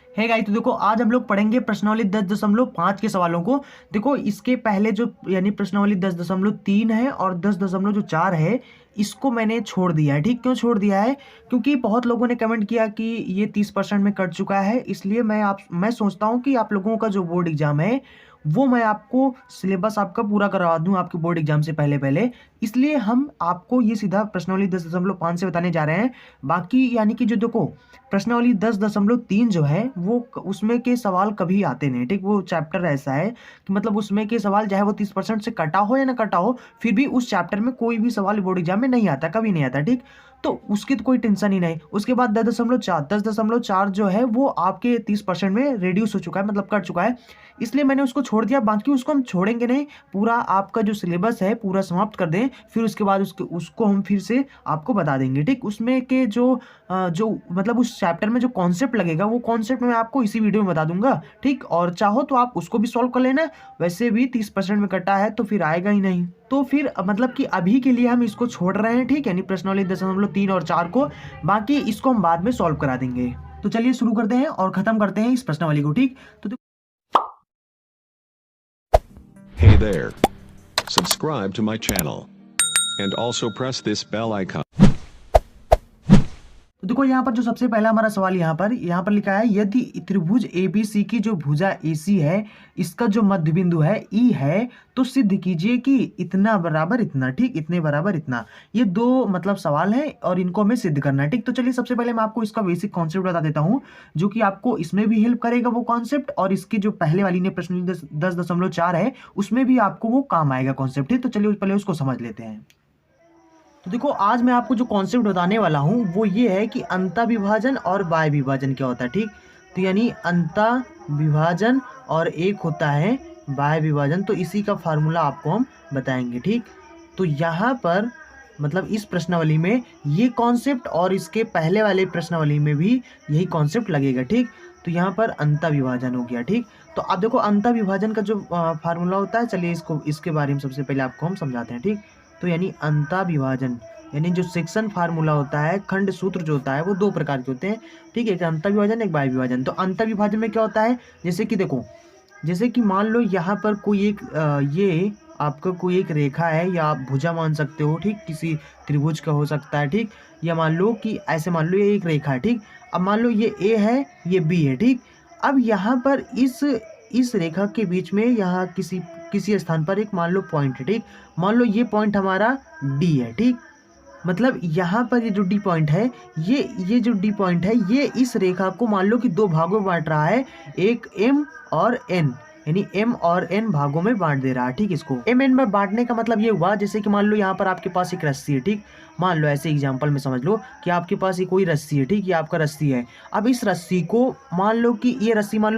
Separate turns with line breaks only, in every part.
है गाइस, तो देखो आज हम लोग पढ़ेंगे प्रश्नावली 10.5 के सवालों को। देखो इसके पहले जो यानी प्रश्नावली 10.3 है और 10.4 है, इसको मैंने छोड़ दिया है। ठीक, क्यों छोड़ दिया है? क्योंकि बहुत लोगों ने कमेंट किया कि ये 30% में कट चुका है, इसलिए मैं सोचता हूँ कि आप लोगों का जो बोर्ड एग्जाम है वो मैं आपको सिलेबस आपका पूरा करवा दूं आपके बोर्ड एग्जाम से पहले पहले। इसलिए हम आपको ये सीधा प्रश्नावली 10.5 से बताने जा रहे हैं। बाकी यानी कि जो देखो प्रश्नावली 10.3 जो है वो उसमें के सवाल कभी आते नहीं। ठीक, वो चैप्टर ऐसा है कि मतलब उसमें के सवाल चाहे वो 30% से कटा हो या ना कटा हो, फिर भी उस चैप्टर में कोई भी सवाल बोर्ड एग्जाम में नहीं आता, कभी नहीं आता। ठीक, तो उसकी तो कोई टेंशन ही नहीं। उसके बाद 10.4 जो है वो आपके 30% में रिड्यूस हो चुका है, मतलब कट चुका है, इसलिए मैंने उसको छोड़ दिया। बाकी उसको हम छोड़ेंगे नहीं, पूरा आपका जो सिलेबस है पूरा समाप्त कर दें, फिर उसके बाद उसको हम फिर से आपको बता देंगे। ठीक, उसमें के जो मतलब उस चैप्टर में जो कॉन्सेप्ट लगेगा वो कॉन्सेप्ट मैं आपको इसी वीडियो में बता दूंगा। ठीक, और चाहो तो आप उसको भी सॉल्व कर लेना। वैसे भी 30% में कटा है तो फिर आएगा ही नहीं, तो फिर मतलब कि अभी के लिए हम इसको छोड़ रहे हैं। ठीक है, यानी प्रश्नावली 10.3 और 4 को, बाकी इसको हम बाद में सॉल्व करा देंगे। तो चलिए शुरू करते हैं और खत्म करते हैं इस प्रश्नावली को। ठीक, तो
Hey there. Subscribe to my channel. And also press this bell icon.
तो देखो यहाँ पर जो सबसे पहला हमारा सवाल यहाँ पर लिखा है, यदि त्रिभुज एबीसी की जो भुजा एसी है इसका जो मध्य बिंदु है ई है, तो सिद्ध कीजिए कि इतना बराबर इतना। ठीक, इतने बराबर इतना, ये दो मतलब सवाल है और इनको हमें सिद्ध करना है। ठीक, तो चलिए सबसे पहले मैं आपको इसका बेसिक कॉन्सेप्ट बता देता हूँ, जो कि आपको इसमें भी हेल्प करेगा वो कॉन्सेप्ट, और इसके जो पहले वाली ने प्रश्न 10.4 है उसमें भी आपको वो काम आएगा कॉन्सेप्ट। ठीक, तो चलिए पहले उसको समझ लेते हैं। तो देखो आज मैं आपको जो कॉन्सेप्ट बताने वाला हूँ वो ये है कि अंतः विभाजन और बाह्य विभाजन क्या होता है। ठीक, तो यानी अंतः विभाजन और एक होता है बाह्य विभाजन, तो इसी का फार्मूला आपको हम बताएंगे। ठीक, तो यहाँ पर मतलब इस प्रश्नावली में ये कॉन्सेप्ट और इसके पहले वाले प्रश्नावली में भी यही कॉन्सेप्ट लगेगा। ठीक, तो यहाँ पर अंतः विभाजन हो गया। ठीक, तो अब देखो अंतः विभाजन का जो फार्मूला होता है, चलिए इसके बारे में सबसे पहले आपको हम समझाते हैं। ठीक, तो यानी अंतः विभाजन यानी जो सेक्शन फार्मूला होता है, खंड सूत्र जो होता है वो दो प्रकार के होते हैं। ठीक है, एक अंतः विभाजन एक बाह्य विभाजन। तो अंतः विभाजन में क्या होता है, जैसे कि देखो, जैसे कि मान लो यहाँ पर कोई एक ये आपका कोई एक रेखा है, या आप भुजा मान सकते हो। ठीक, किसी त्रिभुज का हो सकता है। ठीक, या मान लो कि ऐसे मान लो ये एक रेखा है। ठीक, अब मान लो ये ए है ये बी है। ठीक, अब यहाँ पर इस रेखा के बीच में यहाँ किसी किसी स्थान पर एक मान लो पॉइंट है। ठीक, मान लो ये पॉइंट हमारा डी है। ठीक, मतलब यहाँ पर ये जो डी पॉइंट है, ये जो डी पॉइंट है ये इस रेखा को मान लो कि दो भागों में बांट रहा है, एक एम और एन, यानी एम और एन भागों में बांट दे रहा है। ठीक, इसको एम एन में बांटने का मतलब ये हुआ, जैसे कि मान लो यहाँ पर आपके पास एक रस्सी है। ठीक, मान लो ऐसे एग्जांपल में समझ लो कि आपके पास ये कोई रस्सी है। ठीक, ये आपका रस्सी है। अब इस रस्सी को मान लो कि ये रस्सी मान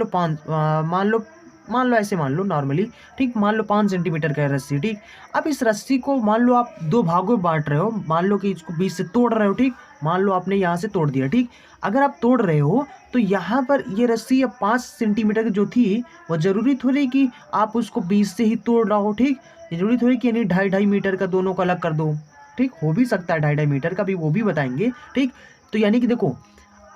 लो ऐसे मान लो नॉर्मली। ठीक, मान लो 5 सेंटीमीटर का है रस्सी। ठीक, अब इस रस्सी को मान लो आप दो भागों में बांट रहे हो, मान लो कि इसको बीच से तोड़ रहे हो। ठीक, मान लो आपने यहाँ से तोड़ दिया। ठीक, अगर आप तोड़ रहे हो तो यहाँ पर ये रस्सी अब 5 सेंटीमीटर की जो थी वो जरूरी थोड़ी कि आप उसको बीच से ही तोड़ रहा हो। ठीक, ये जरूरी थोड़ी कि यानी 2.5 मीटर का दोनों को अलग कर दो। ठीक, हो भी सकता है 2.5 मीटर का भी, वो भी बताएंगे। ठीक, तो यानी कि देखो,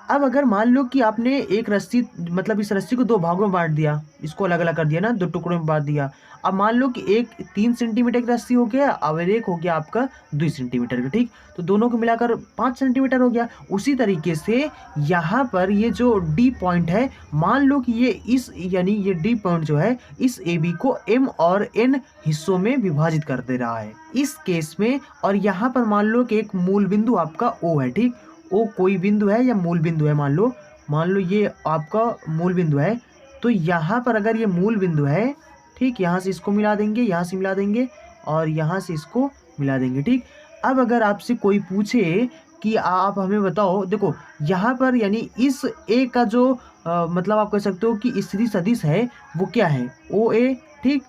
अब अगर मान लो कि आपने एक रस्सी मतलब इस रस्सी को दो भागों में बांट दिया, इसको अलग अलग कर दिया ना, दो टुकड़ों में बांट दिया। अब मान लो कि एक 3 सेंटीमीटर की रस्सी हो गया और एक हो गया आपका 2 सेंटीमीटर का। ठीक, तो दोनों को मिलाकर 5 सेंटीमीटर हो गया। उसी तरीके से यहाँ पर ये जो डी पॉइंट है, मान लो कि ये यानी ये डी पॉइंट जो है इस ए बी को एम और एन हिस्सों में विभाजित कर दे रहा है इस केस में। और यहाँ पर मान लो कि एक मूल बिंदु आपका ओ है। ठीक, ओ कोई बिंदु है या मूल बिंदु है, मान लो ये आपका मूल बिंदु है। तो यहाँ पर अगर ये मूल बिंदु है, ठीक, यहाँ से इसको मिला देंगे, यहाँ से मिला देंगे और यहाँ से इसको मिला देंगे। ठीक, अब अगर आपसे कोई पूछे कि आप हमें बताओ, देखो यहाँ पर यानी इस ए का जो मतलब आप कह सकते हो कि स्थिति सदिश है वो क्या है, ओ ए। ठीक,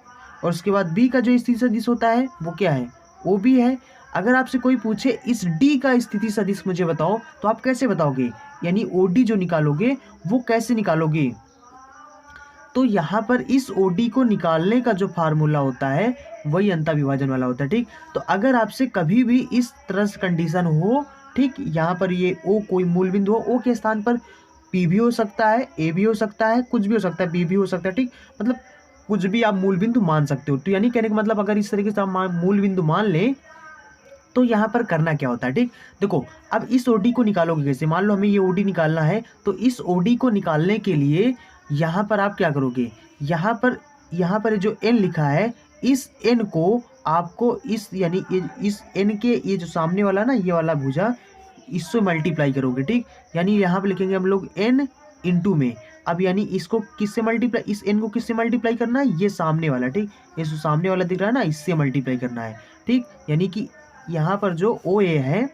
और उसके बाद बी का जो स्थिति सदिश होता है वो क्या है, ओ बी है। अगर आपसे कोई पूछे इस डी का स्थिति सदिश मुझे बताओ, तो आप कैसे बताओगे, यानी ओडी जो निकालोगे वो कैसे निकालोगे। तो यहाँ पर इस ओडी को निकालने का जो फार्मूला होता है वही अंतः विभाजन वाला होता है। ठीक, तो अगर आपसे कभी भी इस तरह से कंडीशन हो, ठीक, यहाँ पर ये ओ कोई मूल बिंदु हो, ओ के स्थान पर पी भी हो सकता है, ए भी हो सकता है, कुछ भी हो सकता है, बी भी हो सकता है, ठीक। मतलब कुछ भी आप मूल बिंदु मान सकते हो। तो यानी कहने का मतलब अगर इस तरीके से आप मूल बिंदु मान लें तो यहाँ पर करना क्या होता है, ठीक। देखो अब इस ओडी को निकालोगे कैसे, मान लो हमें ये ओडी निकालना है, तो इस ओडी को निकालने के लिए यहाँ पर आप क्या करोगे, यहाँ पर जो एन लिखा है, इस एन को आपको इस यानी इस एन के ये जो सामने वाला ना, ये वाला भुजा, इससे मल्टीप्लाई करोगे, ठीक। यानी यहाँ पे लिखेंगे हम लोग एन इंटू में। अब यानी इसको किससे मल्टीप्लाई, इस एन को किससे मल्टीप्लाई करना है, ये सामने वाला, ठीक। ये जो सामने वाला दिख रहा है ना, इससे मल्टीप्लाई करना है, ठीक। यानी कि यहाँ पर जो ओ ए है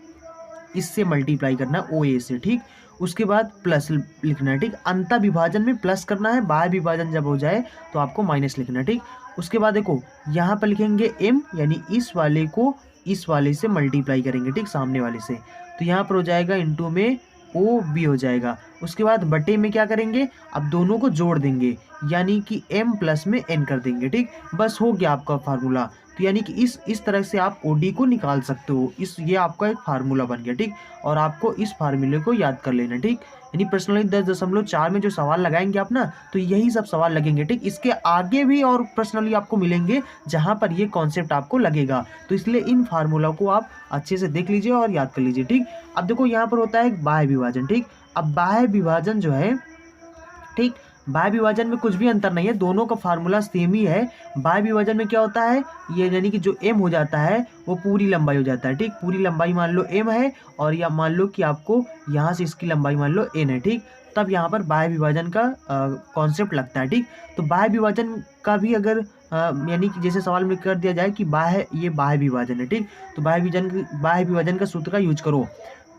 इससे मल्टीप्लाई करना है, ओ ए से, ठीक। उसके बाद प्लस लिखना है, ठीक। अंतर विभाजन में प्लस करना है, बाह्य विभाजन जब हो जाए तो आपको माइनस लिखना है, ठीक। उसके बाद देखो यहाँ पर लिखेंगे एम, यानी इस वाले को इस वाले से मल्टीप्लाई करेंगे, ठीक, सामने वाले से। तो यहाँ पर हो जाएगा इंटू में ओ बी हो जाएगा। उसके बाद बटे में क्या करेंगे, अब दोनों को जोड़ देंगे, यानी कि एम प्लस में एन कर देंगे, ठीक। बस हो गया आपका फार्मूला। तो यानी कि इस तरह से आप ओडी को निकाल सकते हो। ये आपका एक फार्मूला बन गया, ठीक। और आपको इस फार्मूले को याद कर लेना, ठीक। यानी पर्सनली 10.4 में जो सवाल लगाएंगे आप ना, तो यही सब सवाल लगेंगे, ठीक। इसके आगे भी और पर्सनली आपको मिलेंगे जहां पर ये कॉन्सेप्ट आपको लगेगा। तो इसलिए इन फार्मूला को आप अच्छे से देख लीजिए और याद कर लीजिए, ठीक। अब देखो यहाँ पर होता है बाह्य विभाजन, ठीक। अब बाह्य विभाजन जो है, ठीक, बाह्य विभाजन में कुछ भी अंतर नहीं है, दोनों का फार्मूला सेम ही है। बाह्य विभाजन में क्या होता है, ये यानी कि जो एम हो जाता है वो पूरी लंबाई हो जाता है, ठीक। पूरी लंबाई मान लो एम है और या मान लो कि आपको यहाँ से इसकी लंबाई मान लो एन है, ठीक। तब यहाँ पर बाह्य विभाजन का कॉन्सेप्ट लगता है, ठीक। तो बाह्य विभाजन का भी अगर यानी कि जैसे सवाल में कर दिया जाए कि ये बाह्य विभाजन है, ठीक। तो बाह्य विभाजन का सूत्र का यूज करो।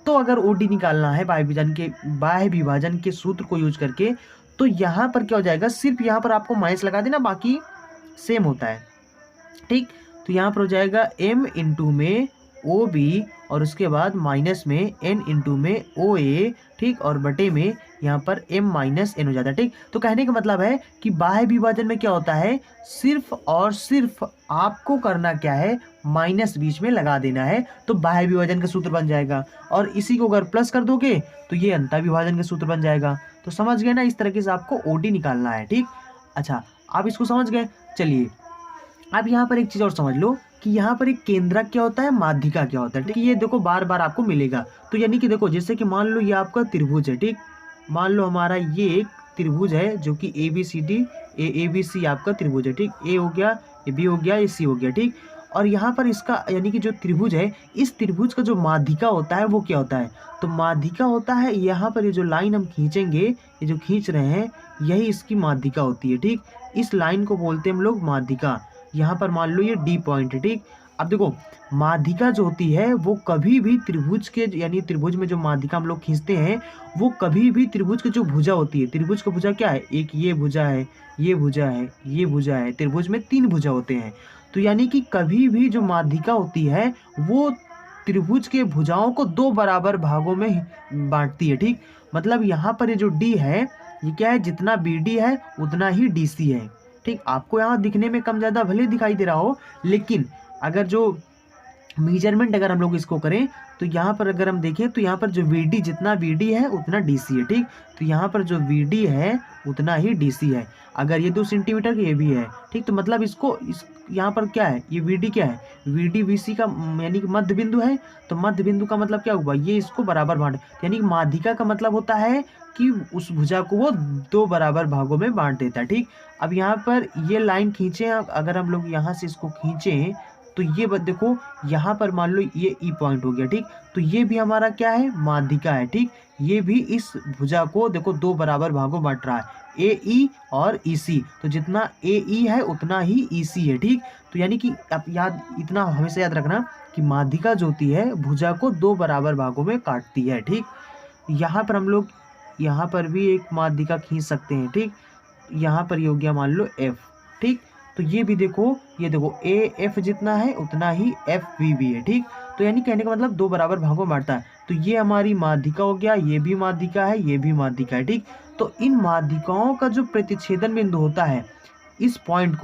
तो अगर ओडी निकालना है बाह्य विभाजन के सूत्र को यूज करके, तो यहाँ पर क्या हो जाएगा, सिर्फ यहाँ पर आपको माइनस लगा देना, बाकी सेम होता है, ठीक। तो यहाँ पर हो जाएगा m इंटू में ओ बी और उसके बाद माइनस में n इंटू में ओ ए, ठीक। और बटे में यहाँ पर m माइनस n हो जाता है, ठीक। तो कहने का मतलब है कि बाह्य विभाजन में क्या होता है, सिर्फ और सिर्फ आपको करना क्या है, माइनस बीच में लगा देना है, तो बाह्य विभाजन का सूत्र बन जाएगा। और इसी को अगर प्लस कर दोगे तो ये अंतर विभाजन का सूत्र बन जाएगा। तो समझ गए ना, इस तरीके से आपको ओडी निकालना है, ठीक। अच्छा आप इसको समझ गए। चलिए अब यहाँ पर एक चीज और समझ लो कि यहाँ पर एक केंद्रक क्या होता है, माध्यिका क्या होता है, ठीक। ये देखो बार बार आपको मिलेगा। तो यानी कि देखो जैसे कि मान लो ये आपका त्रिभुज है, ठीक। मान लो हमारा ये एक त्रिभुज है जो कि ए बी सी आपका त्रिभुज है, ठीक। ए हो गया, ये बी हो गया, ये सी हो गया, ठीक। और यहाँ पर इसका यानी कि जो त्रिभुज है, इस त्रिभुज का जो माध्यिका होता है वो क्या होता है, तो माध्यिका होता है यहाँ पर ये जो लाइन हम खींचेंगे, ये जो खींच रहे हैं यही इसकी माध्यिका होती है, ठीक। इस लाइन को बोलते हैं हम लोग माध्यिका। यहाँ पर मान लो ये डी पॉइंट है, ठीक। अब देखो माध्यिका जो होती है वो कभी भी त्रिभुज के यानी त्रिभुज में जो माध्यिका हम लोग खींचते हैं वो कभी भी त्रिभुज की जो भुजा होती है, त्रिभुज का भुजा क्या है, एक ये भुजा है, ये भुजा है, ये भुजा है, त्रिभुज में 3 भुजा होते हैं। तो यानी कि कभी भी जो माध्यिका होती है वो त्रिभुज के भुजाओं को 2 बराबर भागों में बांटती है, ठीक। मतलब यहाँ पर ये जो डी है ये क्या है, जितना बी डी है उतना ही डी सी है, ठीक। आपको यहाँ दिखने में कम ज़्यादा भले दिखाई दे रहा हो, लेकिन अगर जो मेजरमेंट अगर हम लोग इसको करें तो यहाँ पर अगर हम देखें तो यहाँ पर जो VD जितना VD है उतना DC है, ठीक। तो यहाँ पर जो VD है उतना ही DC है। अगर ये 2 सेंटीमीटर ये भी है, ठीक। तो मतलब यहाँ पर क्या है, ये VD क्या है, VD VC का यानी कि मध्य बिंदु है। तो मध्य बिंदु का मतलब क्या हुआ, ये इसको बराबर बांट, यानी कि माध्यिका का मतलब होता है कि उस भुजा को वो 2 बराबर भागों में बांट देता है, ठीक। अब यहाँ पर ये लाइन खींचे, अगर हम लोग यहाँ से इसको खींचें तो ये देखो यहाँ पर मान लो ये ई पॉइंट हो गया, ठीक। तो ये भी हमारा क्या है, माध्यिका है, ठीक। ये भी इस भुजा को देखो 2 बराबर भागों बांट रहा है, ए ई और ई सी। तो जितना ए ई है उतना ही ई सी है, ठीक। तो यानी कि अब इतना हमेशा याद रखना कि माध्यिका जो होती है भुजा को 2 बराबर भागों में काटती है, ठीक। यहाँ पर हम लोग यहाँ पर भी एक माध्यिका खींच सकते हैं, ठीक। यहाँ पर ये हो गया मान लो एफ, ठीक। तो ये भी देखो, ये देखो ए एफ जितना है उतना ही एफ वी भी है, ठीक। तो यानी कहने का मतलब 2 बराबर भागों में बांटता है। तो ये हमारी माध्यिका हो गया, ये भी माध्यिका है, ये भी माध्यिका है, ठीक। तो इन माध्यिकाओं का जो प्रतिच्छेदन बिंदु होता है, इस पॉइंट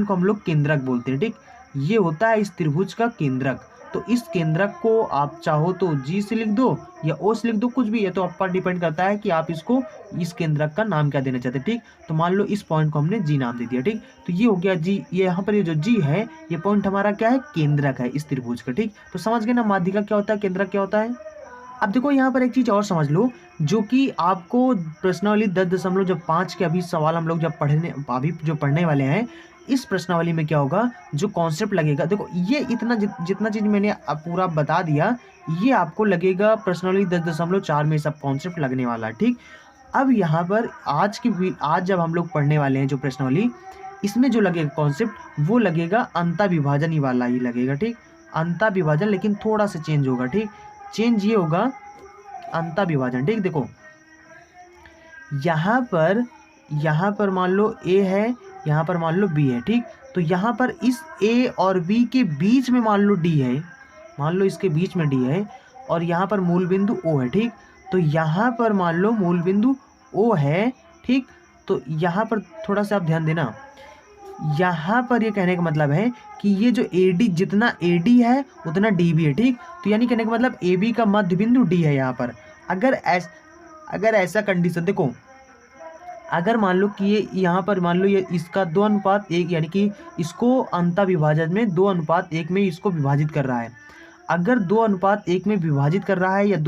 को हम लोग केंद्रक बोलते हैं, ठीक। ये होता है इस त्रिभुज का केंद्रक। तो इस केंद्रक को आप चाहो तो जी से लिख दो या ओ से लिख दो, कुछ भी, ये तो आप पर डिपेंड करता है कि आप इसको इस केंद्रक का नाम क्या देना चाहते हैं। ठीक, तो मान लो इस पॉइंट को हमने जी नाम दे दिया। ठीक, तो ये हो गया जी। ये यहाँ पर ये जो जी है ये पॉइंट हमारा क्या है, केंद्रक है इस त्रिभुज का। ठीक, तो समझ गए ना माध्यिका क्या होता है, केंद्रक क्या होता है। अब देखो यहाँ पर एक चीज और समझ लो, जो कि आपको प्रश्नावली 10.5 के अभी सवाल हम लोग जब अभी जो पढ़ने वाले हैं, इस प्रश्नावली में क्या होगा, जो कॉन्सेप्ट लगेगा, देखो ये इतना जितना चीज मैंने पूरा बता दिया, ये आपको लगेगा प्रश्नावली 10.4 में सब कॉन्सेप्ट लगने वाला है। ठीक, अब यहाँ पर आज जब हम लोग पढ़ने वाले हैं जो प्रश्नावली, इसमें जो लगेगा कॉन्सेप्ट वो लगेगा अंता विभाजन ही वाला ही लगेगा। ठीक, अंता विभाजन, लेकिन थोड़ा सा चेंज होगा। ठीक, चेंज ये होगा अंता विभाजन। ठीक, देखो यहाँ पर मान लो ए है, यहाँ पर मान लो बी है। ठीक, तो यहाँ पर इस ए और बी के बीच में मान लो डी है, मान लो इसके बीच में डी है, और यहाँ पर मूल बिंदु ओ है। ठीक, तो यहाँ पर मान लो मूल बिंदु ओ है। ठीक, तो यहाँ पर थोड़ा सा आप ध्यान देना, यहाँ पर ये कहने का मतलब है कि ये जो AD, जितना AD है उतना D भी है। ठीक, तो यानी कहने का मतलब AB का मध्य बिंदु D है यहाँ पर। अगर ऐसा कंडीशन देखो, अगर मान लो कि ये यहाँ पर मान लो ये इसका 2:1, यानी कि इसको अंता विभाजन में 2:1 में इसको विभाजित कर रहा है। अगर 2:1 में विभाजित कर रहा है या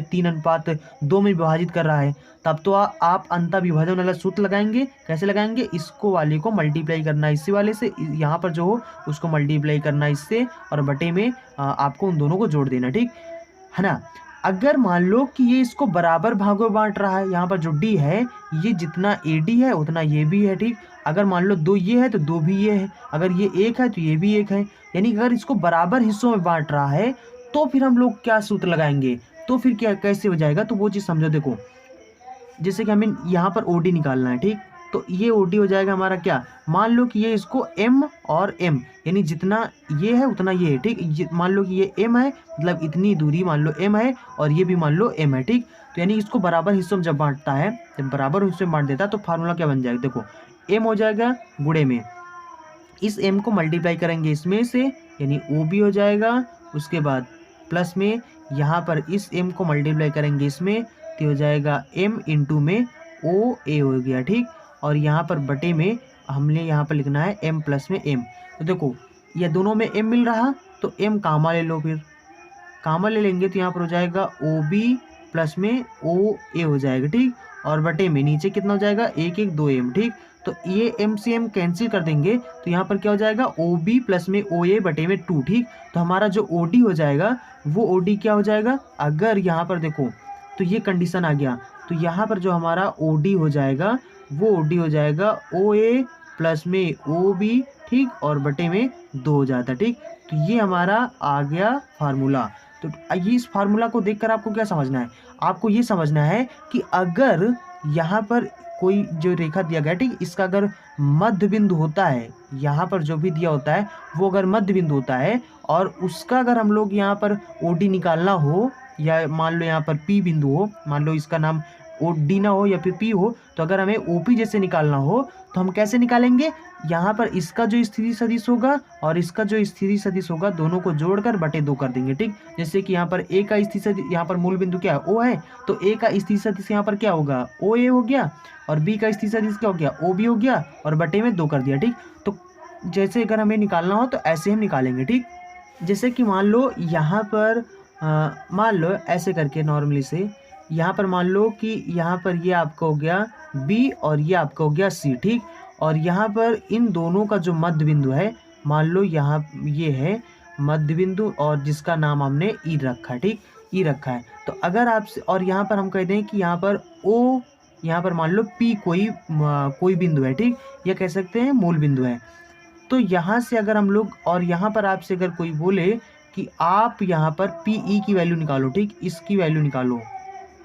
3:2 में विभाजित कर रहा है, तब तो आप अंता विभाजन वाला सूत्र लगाएंगे। कैसे लगाएंगे, इसको वाले को मल्टीप्लाई करना इससे वाले से, यहाँ पर जो हो उसको मल्टीप्लाई करना इससे, और बटे में आपको उन दोनों को जोड़ देना। ठीक है ना। अगर मान लो कि ये इसको बराबर भागों में बांट रहा है, यहाँ पर जो डी है ये जितना AD है उतना ये भी है। ठीक, अगर मान लो 2 ये है तो 2 भी ये है, अगर ये 1 है तो ये भी 1 है, यानी अगर इसको बराबर हिस्सों में बांट रहा है तो फिर हम लोग क्या सूत्र लगाएंगे, तो फिर क्या कैसे हो जाएगा, तो वो चीज़ समझो। देखो जैसे कि हमें यहाँ पर OD निकालना है। ठीक, तो ये OD हो जाएगा हमारा क्या, मान लो कि ये इसको M और M, यानी जितना ये है उतना ये है। ठीक, मान लो कि ये M है, मतलब इतनी दूरी मान लो M है, और ये भी मान लो M है। ठीक, तो यानी इसको बराबर हिस्सों में जब बांटता है, जब बराबर हिस्सों में बांट देता है तो फार्मूला क्या बन जाएगा, देखो M हो जाएगा गुणे में, इस M को मल्टीप्लाई करेंगे इसमें से, यानी OB हो जाएगा, उसके बाद प्लस में यहाँ पर इस M को मल्टीप्लाई करेंगे इसमें, तो हो जाएगा M इंटू में OA हो गया। ठीक, और यहाँ पर बटे में हमने यहाँ पर लिखना है M प्लस में M। तो देखो ये दोनों में M मिल रहा, तो M कामा ले लो, फिर कामा ले लेंगे तो यहाँ पर हो जाएगा OB प्लस में OA हो जाएगा। ठीक, और बटे में नीचे कितना हो जाएगा, 1 1 2 M। ठीक, तो ये M से M कैंसिल कर देंगे तो यहाँ पर क्या हो जाएगा, OB प्लस में OA बटे में 2। ठीक, तो हमारा जो OD हो जाएगा वो OD क्या हो जाएगा, अगर यहाँ पर देखो तो ये कंडीशन आ गया, तो यहाँ पर जो हमारा OD हो जाएगा वो OD हो जाएगा OA प्लस में OB। ठीक, और बटे में 2 हो जाता है। ठीक, तो ये हमारा आ गया फार्मूला। तो ये इस फार्मूला को देखकर आपको क्या समझना है, आपको ये समझना है कि अगर यहाँ पर कोई जो रेखा दिया गया, ठीक, इसका अगर मध्य बिंदु होता है, यहाँ पर जो भी दिया होता है वो अगर मध्य बिंदु होता है, और उसका अगर हम लोग यहाँ पर OD निकालना हो, या मान लो यहाँ पर P बिंदु हो, मान लो इसका नाम OD ना हो या फिर P हो, तो अगर हमें OP जैसे निकालना हो तो हम कैसे निकालेंगे, यहाँ पर इसका जो स्थिति सदिश होगा और इसका जो स्थिति सदिश होगा दोनों को जोड़कर बटे 2 कर देंगे। ठीक, जैसे कि यहाँ पर A का स्थिति सदिश, यहाँ पर मूल बिंदु क्या है, O है, तो A का स्थिति सदिश यहाँ पर क्या होगा, OA हो गया, और B का स्थिति सदिश क्या हो गया, OB हो गया, और बटे में 2 कर दिया। ठीक, तो जैसे अगर हमें निकालना हो तो ऐसे हम निकालेंगे। ठीक, जैसे कि मान लो यहाँ पर मान लो ऐसे करके नॉर्मली से, यहाँ पर मान लो कि यहाँ पर ये आपका हो गया B और ये आपका हो गया C। ठीक, और यहाँ पर इन दोनों का जो मध्य बिंदु है, मान लो यहाँ ये है मध्य बिंदु, और जिसका नाम हमने E रखा है। ठीक, E रखा है, तो अगर आप, और यहाँ पर हम कहते हैं कि यहाँ पर O, यहाँ पर मान लो P कोई बिंदु है। ठीक, या कह सकते हैं मूल बिंदु है। तो यहाँ से अगर हम लोग, और यहाँ पर आपसे अगर कोई बोले कि आप यहाँ पर PE की वैल्यू निकालो, ठीक, इसकी वैल्यू निकालो,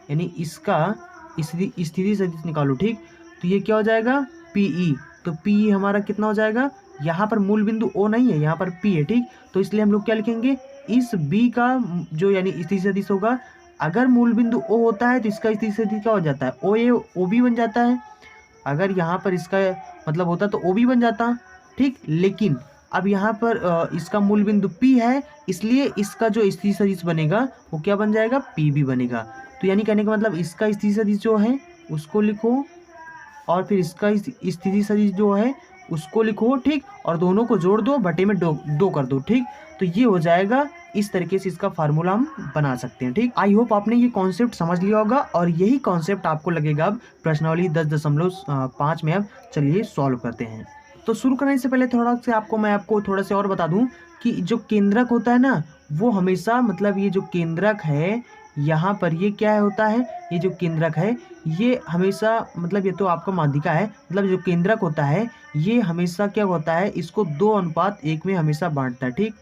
यानी इसका स्थिति सदिश निकालो। ठीक, तो ये क्या हो जाएगा, PE। तो PE हमारा कितना हो जाएगा, यहाँ पर मूल बिंदु O नहीं है, यहाँ पर P है। ठीक, तो इसलिए हम लोग क्या लिखेंगे, इस B का जो यानी स्थिति सदिश होगा, अगर मूल बिंदु O होता है तो इसका स्थिति सदिश क्या हो जाता है, OA OB बन जाता है। अगर यहाँ पर इसका मतलब होता तो OB बन जाता। ठीक, लेकिन अब यहाँ पर इसका मूल बिंदु P है, इसलिए इसका जो स्थिति सदिश बनेगा वो क्या बन जाएगा, PB बनेगा। तो यानी कहने का मतलब इसका स्थिति सदिश जो है उसको लिखो और फिर इसका स्थिति सदिश जो है उसको लिखो, ठीक, और दोनों को जोड़ दो, बटे में दो कर दो, ठीक। तो ये हो जाएगा, इस तरीके से इसका फार्मूला हम बना सकते हैं, ठीक। आई होप आपने ये कॉन्सेप्ट समझ लिया होगा और यही कॉन्सेप्ट आपको लगेगा अब प्रश्नावली 10.5 में। अब चलिए सॉल्व करते हैं। तो शुरू करने से पहले मैं आपको थोड़ा सा और बता दूं कि जो केंद्रक होता है ना, वो हमेशा मतलब ये जो केंद्रक है यहाँ पर ये क्या होता है, ये जो केंद्रक है ये हमेशा मतलब ये तो आपका माध्यिका है, मतलब जो केंद्रक होता है ये हमेशा क्या होता है, इसको 2:1 में हमेशा बांटता है, ठीक।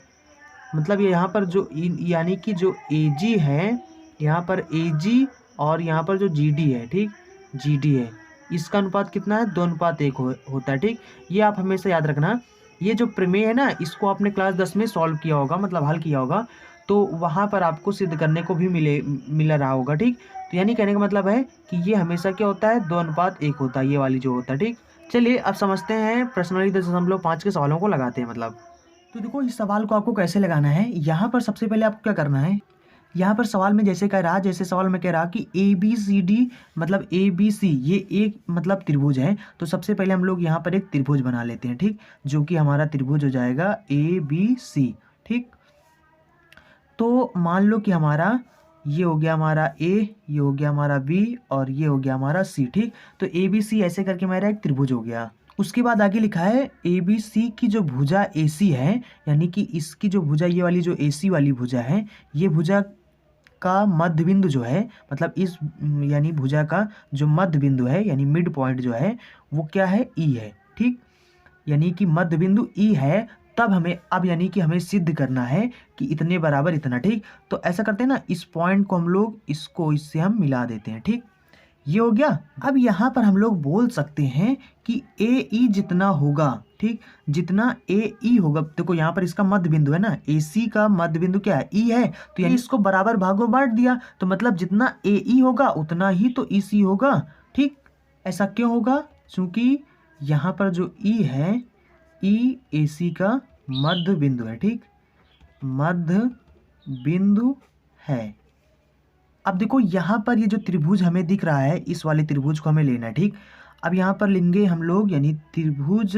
मतलब ये यहाँ पर जो यानी कि जो AG है, यहाँ पर AG और यहाँ पर जो GD है, ठीक, GD है, इसका अनुपात कितना है, 2:1 होता है, ठीक। ये आप हमेशा याद रखना। ये जो प्रमेय है ना, इसको आपने क्लास 10 में सॉल्व किया होगा, मतलब हल किया होगा, तो वहाँ पर आपको सिद्ध करने को भी मिल रहा होगा, ठीक। तो यानी कहने का मतलब है कि ये हमेशा क्या होता है, 2:1 होता है, ये वाली जो होता है, ठीक। चलिए अब समझते हैं प्रश्नावली 10.5 के सवालों को लगाते हैं। मतलब तो देखो इस सवाल को आपको कैसे लगाना है। यहाँ पर सबसे पहले आपको क्या करना है, यहाँ पर सवाल में जैसे कह रहा, जैसे सवाल में कह रहा कि ABCD मतलब ABC ये एक मतलब त्रिभुज है। तो सबसे पहले हम लोग यहाँ पर एक त्रिभुज बना लेते हैं, ठीक, जो कि हमारा त्रिभुज हो जाएगा ABC, ठीक। तो मान लो कि हमारा ये हो गया हमारा A, ये हो गया हमारा B और ये हो गया हमारा C, ठीक। तो ABC ऐसे करके मेरा एक त्रिभुज हो गया। उसके बाद आगे लिखा है ABC की जो भुजा AC है, यानी कि इसकी जो भुजा ये वाली जो AC वाली भुजा है, ये भुजा का मध्य बिंदु जो है, मतलब इस यानी भुजा का जो मध्य बिंदु है यानी मिड पॉइंट जो है वो क्या है, E है, ठीक। यानी कि मध्य बिंदु E है। तब हमें अब यानी कि हमें सिद्ध करना है कि इतने बराबर इतना, ठीक। तो ऐसा करते हैं ना, इस पॉइंट को हम लोग इससे हम मिला देते हैं, ठीक। ये हो गया। अब यहाँ पर हम लोग बोल सकते हैं कि AE जितना होगा, ठीक, जितना AE होगा, देखो यहाँ पर इसका मध्य बिंदु है ना, AC का मध्य बिंदु क्या है, E है। तो यानी इसको बराबर भागों बांट दिया, तो मतलब जितना AE होगा उतना ही तो EC होगा, ठीक। ऐसा क्यों होगा, क्योंकि यहाँ पर जो E है, E AC का मध्य बिंदु है, ठीक, मध्य बिंदु है। अब देखो यहाँ पर ये जो त्रिभुज हमें दिख रहा है, इस वाले त्रिभुज को हमें लेना है, ठीक। अब यहाँ पर लेंगे हम लोग यानी त्रिभुज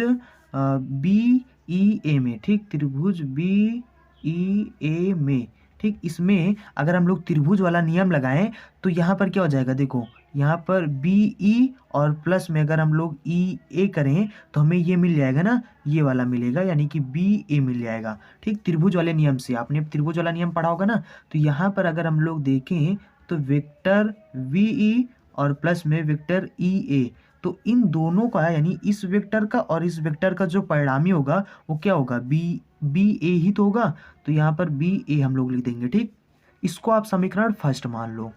BEA में, ठीक, त्रिभुज BEA में, ठीक। इसमें अगर हम लोग त्रिभुज वाला नियम लगाएं तो यहाँ पर क्या हो जाएगा, देखो यहाँ पर BE और प्लस में अगर हम लोग EA करें तो हमें ये मिल जाएगा ना, ये वाला मिलेगा, यानी कि BA मिल जाएगा, ठीक। त्रिभुज वाले नियम से आपने त्रिभुज वाला नियम पढ़ा होगा ना। तो यहाँ पर अगर हम लोग देखें तो वेक्टर VE और प्लस में वेक्टर EA, तो इन दोनों का यानी इस वेक्टर का और इस वेक्टर का जो परिणामी होगा वो क्या होगा, BA ही तो होगा। तो यहाँ पर BA हम लोग लिख देंगे, ठीक। इसको आप समीकरण फर्स्ट मान लो।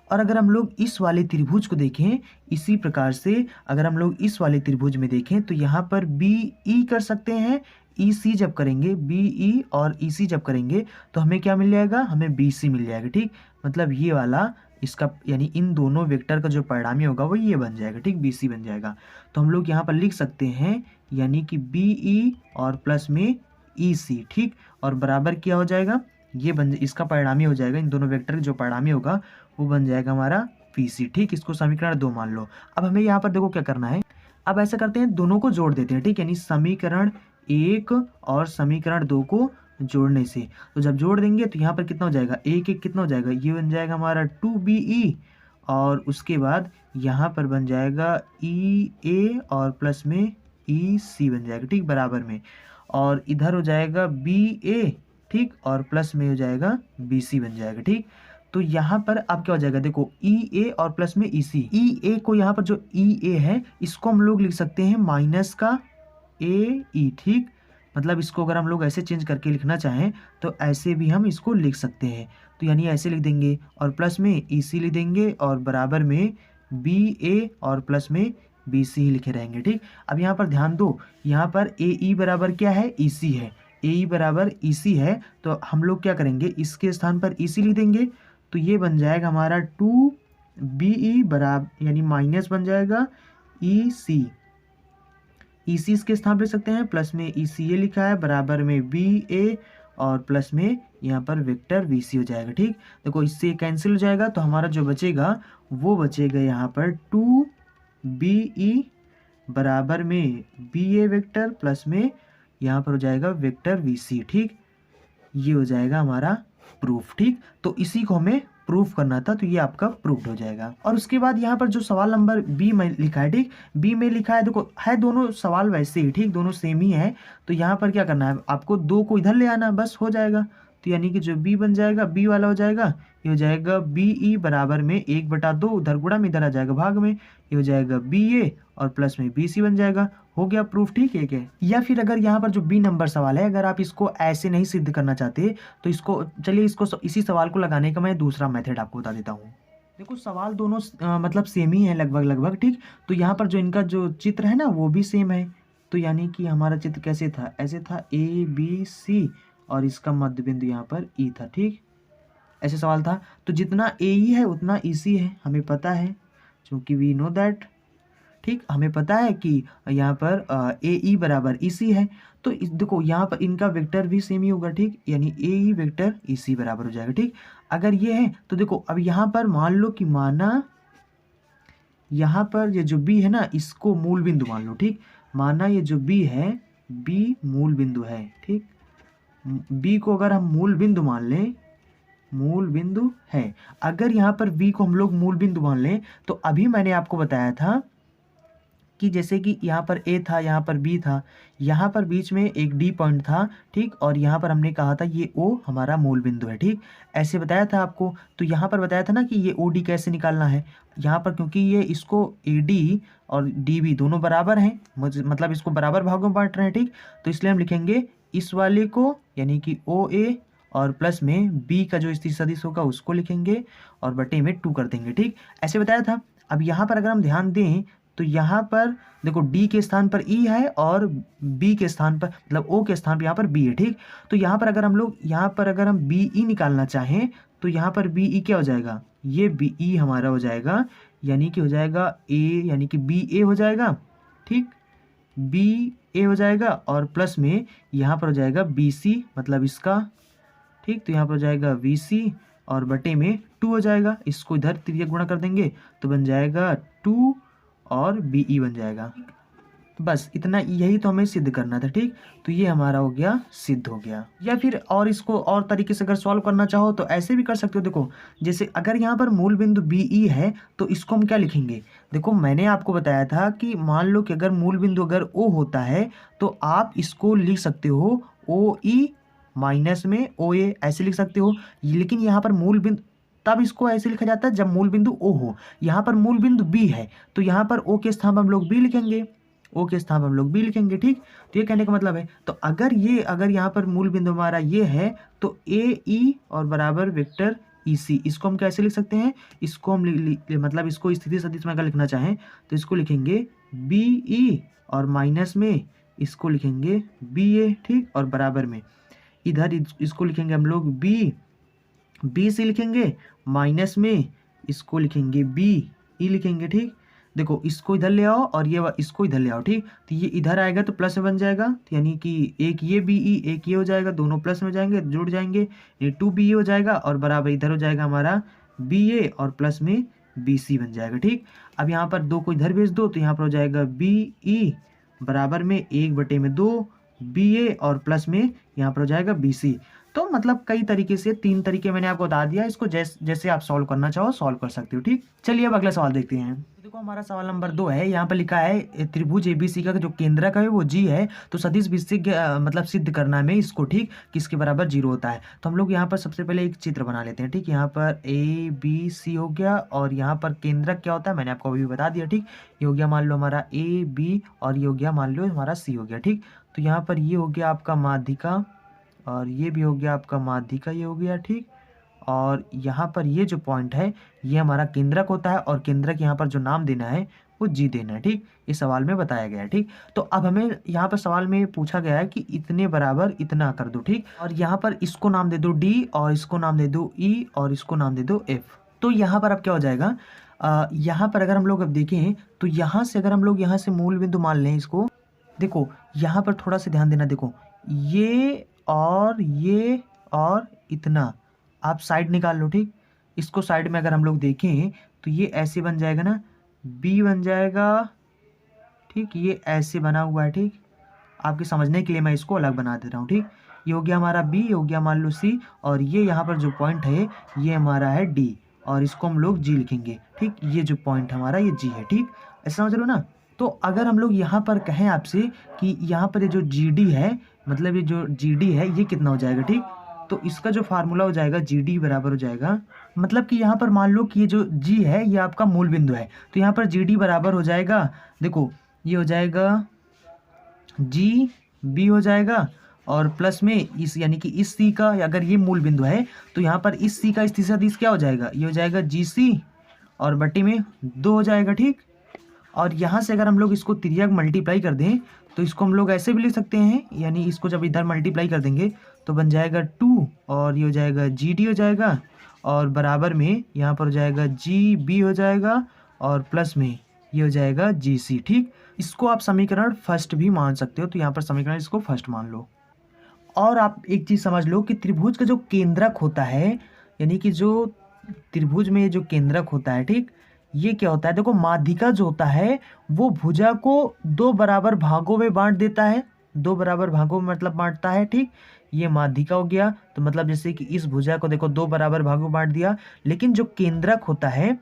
और अगर हम लोग इस वाले त्रिभुज को देखें, इसी प्रकार से अगर हम लोग इस वाले त्रिभुज में देखें तो यहाँ पर BE कर सकते हैं, EC जब करेंगे, BE और EC जब करेंगे तो हमें क्या मिल जाएगा, हमें BC मिल जाएगा, ठीक। मतलब ये वाला इसका यानी इन दोनों वेक्टर का जो परिणामी होगा वो ये बन जाएगा, ठीक, BC बन जाएगा। तो हम लोग यहाँ पर लिख सकते हैं यानी कि BE और प्लस में EC, ठीक, और बराबर क्या हो जाएगा, ये इसका परिणामी हो जाएगा, इन दोनों वेक्टर का जो परिणामी होगा वो बन जाएगा हमारा PC, ठीक। इसको समीकरण 2 मान लो। अब हमें यहाँ पर देखो क्या करना है, अब ऐसा करते हैं दोनों को जोड़ देते हैं, ठीक, यानी समीकरण 1 और समीकरण 2 को जोड़ने से, तो जब जोड़ देंगे तो यहाँ पर कितना हो जाएगा, 1 कितना हो जाएगा, ये बन जाएगा हमारा 2BE और उसके बाद यहाँ पर बन जाएगा EA और प्लस में EC बन जाएगा, ठीक, बराबर में, और इधर हो जाएगा BA, ठीक, और प्लस में हो जाएगा BC बन जाएगा, ठीक। तो यहाँ पर अब क्या हो जाएगा, देखो EA और प्लस में EC, EA को यहाँ पर जो EA है इसको हम लोग लिख सकते हैं माइनस का AE, ठीक। मतलब इसको अगर हम लोग ऐसे चेंज करके लिखना चाहें तो ऐसे भी हम इसको लिख सकते हैं। तो यानी ऐसे लिख देंगे और प्लस में EC लिख देंगे और बराबर में BA और प्लस में BC ही लिखे रहेंगे, ठीक। अब यहाँ पर ध्यान दो, यहाँ पर AE बराबर क्या है, EC है, AE बराबर EC है। तो हम लोग क्या करेंगे, इसके स्थान पर EC लिख देंगे, तो ये बन जाएगा हमारा 2BE बराबर यानी माइनस बन जाएगा EC, EC इसके स्थान पे लिख सकते हैं, प्लस में ECA लिखा है, बराबर में BA और प्लस में यहाँ पर वेक्टर VC हो जाएगा। ठीक, देखो इससे कैंसिल हो जाएगा तो हमारा जो बचेगा वो बचेगा यहाँ पर 2BE बराबर में BA वेक्टर प्लस में यहाँ पर हो जाएगा वेक्टर VC। ठीक, ये हो जाएगा हमारा प्रूफ। ठीक, तो इसी को हमें प्रूफ करना था, तो ये आपका प्रूफ हो जाएगा। और उसके बाद यहाँ पर जो सवाल नंबर बी में लिखा है, ठीक, बी में लिखा है, देखो है दोनों सवाल वैसे ही, ठीक, दोनों सेम ही है। तो यहाँ पर क्या करना है, आपको 2 को इधर ले आना, बस हो जाएगा। तो यानी कि जो बी बन जाएगा, बी वाला हो जाएगा, ये हो जाएगा BE बराबर में 1/2, उधर गुणा में इधर आ जाएगा भाग में, ये हो जाएगा BA और प्लस में BC बन जाएगा। हो गया प्रूफ। ठीक है क्या? या फिर अगर यहाँ पर जो बी नंबर सवाल है, अगर आप इसको ऐसे नहीं सिद्ध करना चाहते तो इसको चलिए इसको इसी सवाल को लगाने का मैं दूसरा मेथड आपको बता देता हूँ। देखो सवाल दोनों मतलब सेम ही है लगभग। ठीक, तो यहाँ पर जो इनका जो चित्र है ना वो भी सेम है। तो यानी कि हमारा चित्र कैसे था, ऐसे था ABC और इसका मध्य बिंदु यहाँ पर E था। ठीक, ऐसे सवाल था। तो जितना AE है उतना EC है, हमें पता है, क्योंकि वी नो दैट। ठीक, हमें पता है कि यहाँ पर AE बराबर EC है। तो देखो यहाँ पर इनका वेक्टर भी सेम ही होगा। ठीक, यानी AE वेक्टर EC बराबर हो जाएगा। ठीक, अगर ये है तो देखो अब यहाँ पर मान लो कि माना यहाँ पर ये जो B है ना इसको मूल बिंदु मान लो। ठीक, माना ये जो B है, B मूल बिंदु है। ठीक, B को अगर हम मूल बिंदु मान लें, मूल बिंदु है, अगर यहाँ पर B को हम लोग मूल बिंदु मान लें तो अभी मैंने आपको बताया था कि जैसे कि यहाँ पर A था, यहाँ पर B था, यहाँ पर बीच में एक D पॉइंट था। ठीक, और यहाँ पर हमने कहा था ये O हमारा मूल बिंदु है। ठीक, ऐसे बताया था आपको। तो यहाँ पर बताया था ना कि ये OD कैसे निकालना है। यहाँ पर क्योंकि ये इसको AD और DB दोनों बराबर हैं, मतलब इसको बराबर भागों में बांट रहे हैं। ठीक, तो इसलिए हम लिखेंगे इस वाले को यानी कि OA और प्लस में B का जो स्थिति सदिश होगा उसको लिखेंगे और बटे में 2 कर देंगे। ठीक, ऐसे बताया था। अब यहाँ पर अगर हम ध्यान दें तो यहाँ पर देखो D के स्थान पर E है और B के स्थान पर मतलब O के स्थान पर यहाँ पर B है। ठीक, तो यहाँ पर अगर हम लोग यहाँ पर अगर हम BE निकालना चाहें तो यहाँ पर BE क्या हो जाएगा, ये BE हमारा हो जाएगा, यानी कि हो जाएगा A यानी कि BA हो जाएगा। ठीक, BA हो जाएगा और प्लस में यहाँ पर हो जाएगा BC मतलब इसका। ठीक, तो यहाँ पर हो जाएगा VC और बटे में 2 हो जाएगा, इसको इधर तिर्यक गुणा कर देंगे तो बन जाएगा 2 और BE बन जाएगा। तो बस इतना, यही तो हमें सिद्ध करना था। ठीक, तो ये हमारा हो गया, सिद्ध हो गया। या फिर और इसको और तरीके से अगर सॉल्व करना चाहो तो ऐसे भी कर सकते हो। देखो जैसे अगर यहाँ पर मूल बिंदु BE है तो इसको हम क्या लिखेंगे, देखो मैंने आपको बताया था कि मान लो कि अगर मूल बिंदु अगर O होता है तो आप इसको लिख सकते हो OE माइनस में OA, ऐसे लिख सकते हो। लेकिन यहाँ पर मूल बिंदु तब इसको ऐसे लिखा जाता है जब मूल बिंदु O हो। यहाँ पर मूल बिंदु B है तो यहाँ पर O के स्थान पर हम लोग B लिखेंगे, O के स्थान पर हम लोग B लिखेंगे। ठीक, तो ये कहने का मतलब है, तो अगर यहाँ पर मूल बिंदु हमारा ये है तो AE और बराबर वेक्टर EC, इसको हम कैसे लिख सकते हैं, इसको हम मतलब इसको स्थिति सदिश में अगर लिखना चाहें तो इसको लिखेंगे BE और माइनस में इसको लिखेंगे BA। ठीक, और बराबर में इधर इसको लिखेंगे हम लोग BC लिखेंगे, माइनस में इसको लिखेंगे BE लिखेंगे। ठीक, देखो इसको इधर ले आओ और ये इसको इधर ले आओ। ठीक, तो ये इधर आएगा तो प्लस में बन जाएगा, तो यानी कि एक ये BE एक ये हो जाएगा, दोनों प्लस में जाएंगे, जुड़ जाएंगे, ये 2BE हो जाएगा और बराबर इधर हो जाएगा हमारा BA और प्लस में BC बन जाएगा। ठीक, अब यहाँ पर 2 को इधर भेज दो तो यहाँ पर हो जाएगा BE बराबर में 1/2 BA और प्लस में यहाँ पर हो जाएगा BC। तो मतलब कई तरीके से 3 तरीके मैंने आपको बता दिया, इसको जैसे आप सॉल्व करना चाहो सॉल्व कर सकते हो। ठीक, चलिए अब अगला सवाल देखते हैं। तो देखो हमारा सवाल नंबर 2 है, यहाँ पर लिखा है त्रिभुज ABC का जो केंद्रक है वो G है, तो सदिश विशिष्ट मतलब सिद्ध करना में इसको, ठीक, किसके बराबर 0 होता है। तो हम लोग यहाँ पर सबसे पहले एक चित्र बना लेते हैं। ठीक, यहाँ पर ABC हो गया और यहाँ पर केंद्रक क्या होता है मैंने आपको अभी बता दिया। ठीक, ये हो गया मान लो हमारा AB और ये हो गया मान लो हमारा C हो गया। ठीक, तो यहाँ पर ये हो गया आपका माध्यिका और ये भी हो गया आपका माध्यिका, ये हो गया। ठीक, और यहाँ पर ये जो पॉइंट है ये हमारा केंद्रक होता है और केंद्रक यहाँ पर जो नाम देना है वो G देना है। ठीक, इस सवाल में बताया गया है। ठीक, तो अब हमें यहाँ पर सवाल में पूछा गया है कि इतने बराबर इतना कर दो। ठीक, और यहाँ पर इसको नाम दे दो D और इसको नाम दे दो E और इसको नाम दे दो F। तो यहाँ पर अब क्या हो जाएगा, यहाँ पर अगर हम लोग अब देखें तो यहाँ से अगर हम लोग यहाँ से मूल बिंदु मान लें इसको, देखो यहाँ पर थोड़ा सा ध्यान देना, देखो ये और इतना आप साइड निकाल लो, ठीक। इसको साइड में अगर हम लोग देखें तो ये ऐसे बन जाएगा ना, बी बन जाएगा, ठीक। ये ऐसे बना हुआ है, ठीक। आपके समझने के लिए मैं इसको अलग बना दे रहा हूँ, ठीक। ये हो गया हमारा बी, ये हो गया मान लो सी, और ये यहाँ पर जो पॉइंट है ये हमारा है डी, और इसको हम लोग जी लिखेंगे, ठीक। ये जो पॉइंट हमारा ये जी है, ठीक। ऐसा समझ लो ना। तो अगर हम लोग यहाँ पर कहें आपसे कि यहाँ पर ये जो जी डी है, मतलब ये जो जी डी है ये कितना हो जाएगा, ठीक। तो इसका जो फार्मूला हो जाएगा जी डी बराबर हो जाएगा, मतलब कि यहाँ पर मान लो कि ये जो जी है ये आपका मूल बिंदु है, तो यहाँ पर जी डी बराबर हो जाएगा, देखो ये हो जाएगा जी बी हो जाएगा, और प्लस में इस यानी कि इस सी का, अगर ये मूल बिंदु है तो यहाँ पर इस सी का इस तीसरा तीस क्या हो जाएगा, ये हो जाएगा जी सी, और बट्टी में 2 हो जाएगा, ठीक। और यहाँ से अगर हम लोग इसको तिर्यक मल्टीप्लाई कर दें तो इसको हम लोग ऐसे भी लिख सकते हैं, यानी इसको जब इधर मल्टीप्लाई कर देंगे तो बन जाएगा 2, और ये हो जाएगा जी डी हो जाएगा, और बराबर में यहाँ पर हो जाएगा जी बी हो जाएगा, और प्लस में ये हो जाएगा जी सी, ठीक। इसको आप समीकरण फर्स्ट भी मान सकते हो, तो यहाँ पर समीकरण इसको फर्स्ट मान लो। और आप एक चीज़ समझ लो कि त्रिभुज का जो केंद्रक होता है, यानी कि जो त्रिभुज में जो केंद्रक होता है, ठीक, ये क्या होता है, देखो माध्यिका जो होता है वो भुजा को 2 बराबर भागों में बांट देता है, 2 बराबर भागों में मतलब बांटता है, ठीक। ये माध्यिका हो गया, तो मतलब जैसे कि इस भुजा को देखो 2 बराबर भागों में बांट दिया, लेकिन जो केंद्रक होता है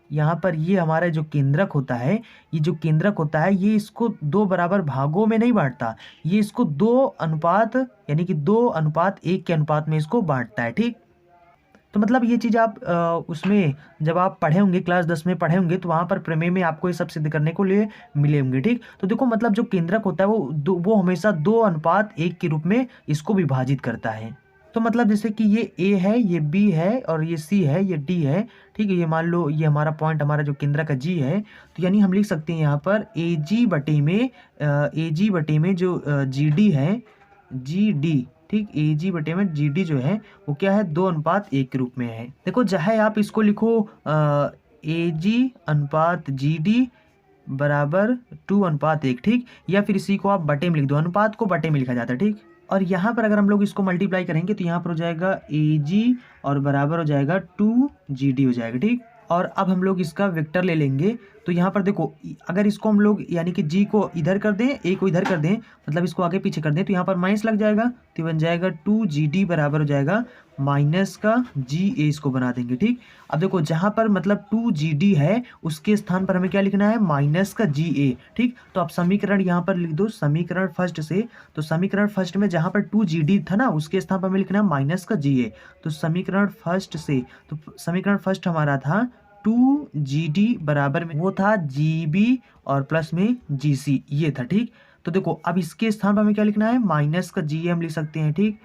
यहाँ पर, ये हमारा जो केंद्रक होता है, ये जो केंद्रक होता है ये इसको 2 बराबर भागों में नहीं बांटता, ये इसको 2 अनुपात यानी कि 2:1 के अनुपात में इसको बांटता है, ठीक। तो मतलब ये चीज़ आप उसमें जब आप पढ़े होंगे क्लास 10 में पढ़े होंगे तो वहाँ पर प्रमेय में आपको ये सब सिद्ध करने को लिए मिले होंगे, ठीक। तो देखो मतलब जो केंद्रक होता है वो हमेशा 2:1 के रूप में इसको विभाजित करता है। तो मतलब जैसे कि ये ए है, ये बी है, और ये सी है, ये डी है, ठीक है। ये मान लो ये हमारा पॉइंट, हमारा जो केंद्रक का जी है, तो यानी हम लिख सकते हैं यहाँ पर ए जी बटे में जो जी डी है, जी डी, ठीक, ए जी बटे में जी डी जो है वो क्या है, 2:1 के रूप में है। देखो चाहे आप इसको लिखो ए जी अनुपात जी डी बराबर 2:1, ठीक, या फिर इसी को आप बटे में लिख दो, अनुपात को बटे में लिखा जाता है, ठीक। और यहाँ पर अगर हम लोग इसको मल्टीप्लाई करेंगे तो यहाँ पर हो जाएगा ए जी और बराबर हो जाएगा 2 जी डी हो जाएगा, ठीक। और अब हम लोग इसका वेक्टर ले लेंगे, तो यहाँ पर देखो अगर इसको हम लोग यानी कि जी को इधर कर दें, ए को इधर कर दें, मतलब इसको आगे पीछे कर दें, तो यहाँ पर माइनस लग जाएगा, तो बन जाएगा 2 जी डी बराबर हो जाएगा माइनस का जी ए, इसको बना देंगे, ठीक। अब देखो जहाँ पर मतलब 2 जी डी है उसके स्थान पर हमें क्या लिखना है, माइनस का जी ए, ठीक। तो आप समीकरण यहाँ पर लिख दो समीकरण फर्स्ट से, तो समीकरण फर्स्ट में जहाँ पर 2 जी डी था ना उसके स्थान पर हमें लिखना है माइनस का जी ए, तो समीकरण फर्स्ट से, तो समीकरण फर्स्ट हमारा था 2 जी डी बराबर में वो था जी बी और प्लस में जी सी, ये था, ठीक। तो देखो अब इसके स्थान पर हमें क्या लिखना है, माइनस का जी ए हम लिख सकते हैं, ठीक।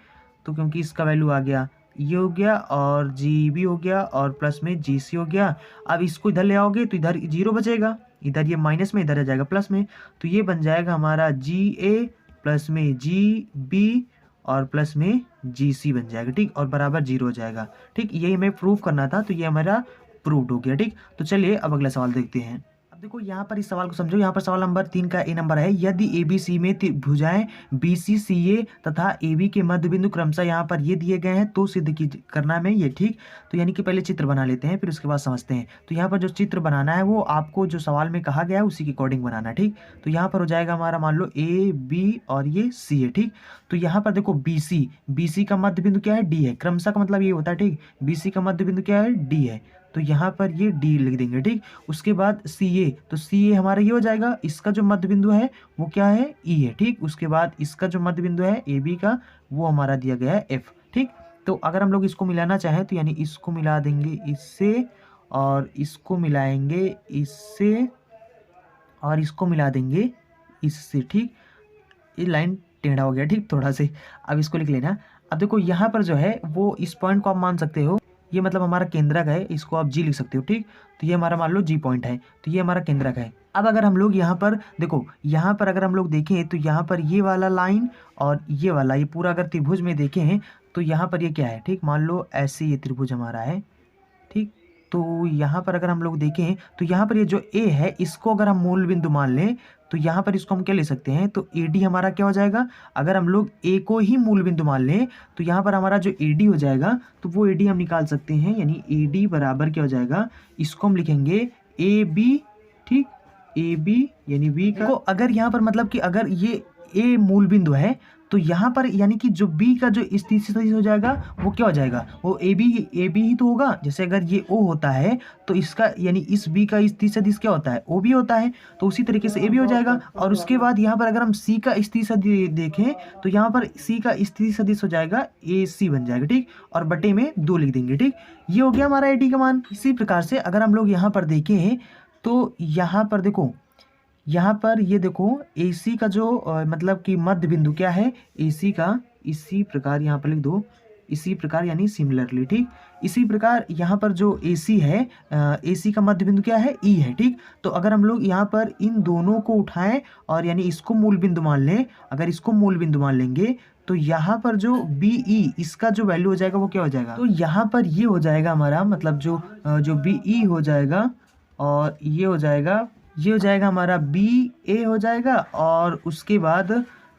तो क्योंकि इसका वैल्यू आ गया, ये हो गया, और जी बी हो गया, और प्लस में जी सी हो गया। अब इसको इधर ले आओगे तो इधर 0 बचेगा, इधर ये माइनस में, इधर आ जाएगा प्लस में, तो ये बन जाएगा हमारा जी ए प्लस में जी बी और प्लस में जी सी बन जाएगा, ठीक, और बराबर 0 हो जाएगा, ठीक। ये हमें प्रूव करना था, तो ये हमारा प्रूव्ड हो गया, ठीक। तो चलिए अब अगला सवाल देखते हैं। अब देखो यहाँ पर इस सवाल को समझो, यहाँ पर सवाल नंबर 3 का ए नंबर है, यदि ए बी सी में भुजाएं बी सी सी ए तथा ए बी के मध्य बिंदु क्रमशः यहाँ पर ये दिए गए हैं तो सिद्ध की करना में ये, ठीक। तो यानी कि पहले चित्र बना लेते हैं फिर उसके बाद समझते हैं। तो यहाँ पर जो चित्र बनाना है वो आपको जो सवाल में कहा गया है उसी के अकॉर्डिंग बनाना है, ठीक। तो यहाँ पर हो जाएगा हमारा मान लो ए बी और ये सी है, ठीक। तो यहाँ पर देखो बी सी का मध्य बिंदु क्या है, डी है, क्रमशः का मतलब ये होता है, ठीक। बी सी का मध्य बिंदु क्या है, डी है, तो यहाँ पर ये डी लिख देंगे, ठीक। उसके बाद सी ए, तो सी ए हमारा ये हो जाएगा, इसका जो मध्य बिंदु है वो क्या है, ई है, ठीक। उसके बाद इसका जो मध्य बिंदु है ए बी का वो हमारा दिया गया है एफ, ठीक। तो अगर हम लोग इसको मिलाना चाहें तो यानी इसको मिला देंगे इससे, और इसको मिलाएंगे इससे, और इसको मिला देंगे इससे, ठीक। ये लाइन टेढ़ा हो गया, ठीक, थोड़ा से। अब इसको लिख लेना। अब देखो यहाँ पर जो है वो इस पॉइंट को आप मान सकते हो, ये मतलब हमारा केंद्रक है, इसको आप जी लिख सकते हो, ठीक। तो ये हमारा मान लो जी पॉइंट है, तो ये हमारा केंद्रक है। अब अगर हम लोग यहाँ पर देखो, यहाँ पर अगर हम लोग देखें तो यहाँ पर ये वाला लाइन और ये वाला, ये पूरा अगर त्रिभुज में देखें तो यहाँ पर ये क्या है, ठीक। मान लो ऐसे ये त्रिभुज हमारा है, ठीक, तो यहाँ पर अगर हम लोग देखें तो यहाँ पर ये जो ए है इसको अगर हम मूल बिंदु मान लें तो यहाँ पर इसको हम क्या ले सकते हैं, तो ए डी हमारा क्या हो जाएगा, अगर हम लोग ए को ही मूल बिंदु मान लें तो यहाँ पर हमारा जो ए डी हो जाएगा तो वो ए डी हम निकाल सकते हैं, यानी ए डी बराबर क्या हो जाएगा, इसको हम लिखेंगे ए बी, ठीक, ए बी यानी बी का, अगर यहाँ पर मतलब कि अगर ये ए मूल बिंदु है तो यहाँ पर यानी कि जो बी का जो स्थिति सदिश हो जाएगा वो क्या हो जाएगा, वो ए बी ही तो होगा। जैसे अगर ये ओ होता है तो इसका यानी इस बी का स्थिति सदिश क्या होता है, ओ बी होता है, तो उसी तरीके से ए बी हो जाएगा। और उसके बाद यहाँ पर अगर हम सी का स्थिति सदिश देखें तो यहाँ पर सी का स्थिति सदिश हो जाएगा ए सी बन जाएगा, ठीक, और बटे में 2 लिख देंगे, ठीक। ये हो गया हमारा ए डी का मान। इसी प्रकार से अगर हम लोग यहाँ पर देखें तो यहाँ पर देखो, यहाँ पर ये देखो AC का जो मतलब कि मध्य बिंदु क्या है, AC का इसी प्रकार यहाँ पर लिख दो, इसी प्रकार यानी सिमिलरली, ठीक। इसी प्रकार यहाँ पर जो AC है, AC का मध्य बिंदु क्या है, E है, ठीक। तो अगर हम लोग यहाँ पर इन दोनों को उठाएं और यानी इसको मूल बिंदु मान लें, अगर इसको मूल बिंदु मान लेंगे तो यहाँ पर जो BE इसका जो वैल्यू हो जाएगा वो क्या हो जाएगा, तो यहाँ पर ये हो जाएगा हमारा मतलब जो BE हो जाएगा, और ये हो जाएगा हमारा BA हो जाएगा, और उसके बाद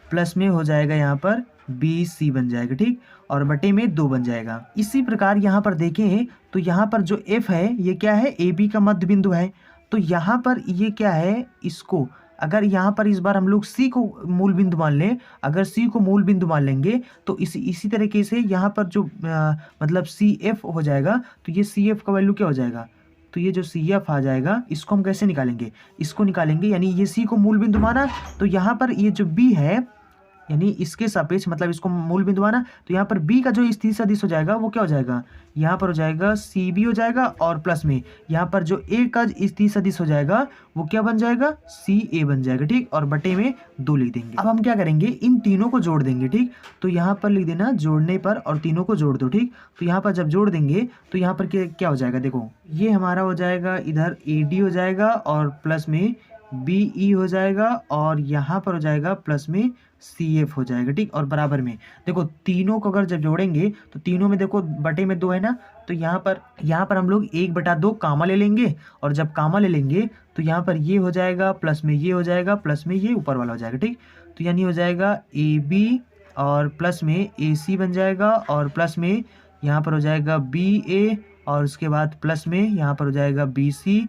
प्लस में हो जाएगा यहाँ पर BC बन जाएगा, ठीक, और बटे में 2 बन जाएगा। इसी प्रकार यहाँ पर देखें तो यहाँ पर जो F है ये क्या है, AB का मध्य बिंदु है, तो यहाँ पर ये क्या है, इसको अगर यहाँ पर इस बार हम लोग C को मूल बिंदु मान लें, अगर C को मूल बिंदु मान लेंगे तो इसी तरीके से यहाँ पर जो मतलब CF हो जाएगा, तो ये CF का वैल्यू क्या हो जाएगा, तो ये जो CF आ जाएगा इसको हम कैसे निकालेंगे, इसको निकालेंगे यानी ये C को मूल बिंदु माना तो यहाँ पर ये जो B है यानी इसके सापेक्ष मतलब इसको मूल बिंदु माना तो यहाँ पर B का जो स्थिति सदिश हो जाएगा वो क्या हो जाएगा, यहाँ पर हो जाएगा CB हो जाएगा, और प्लस में यहाँ पर जो A का स्थिति सदिश हो जाएगा वो क्या बन जाएगा, CA बन जाएगा, ठीक, और बटे में 2 लिख देंगे। अब हम क्या करेंगे, इन तीनों को जोड़ देंगे, ठीक, तो यहाँ पर लिख देना जोड़ने पर और तीनों को जोड़ दो, ठीक। तो यहाँ पर जब जोड़ देंगे तो यहाँ पर क्या हो जाएगा, देखो ये हमारा हो जाएगा इधर AD हो जाएगा और प्लस में BE हो जाएगा, और यहाँ पर हो जाएगा प्लस में CF हो जाएगा, ठीक, और बराबर में देखो तीनों को अगर जब जोड़ेंगे तो तीनों में देखो बटे में 2 है ना, तो यहाँ पर हम लोग 1/2 कामा ले लेंगे, और जब कामा ले लेंगे तो यहाँ पर ये हो जाएगा प्लस में ये हो जाएगा प्लस में ये ऊपर वाला हो जाएगा, ठीक। तो यानी हो जाएगा AB और प्लस में AC बन जाएगा, और प्लस में यहाँ पर हो जाएगा BA, और उसके बाद प्लस में यहाँ पर हो जाएगा BC,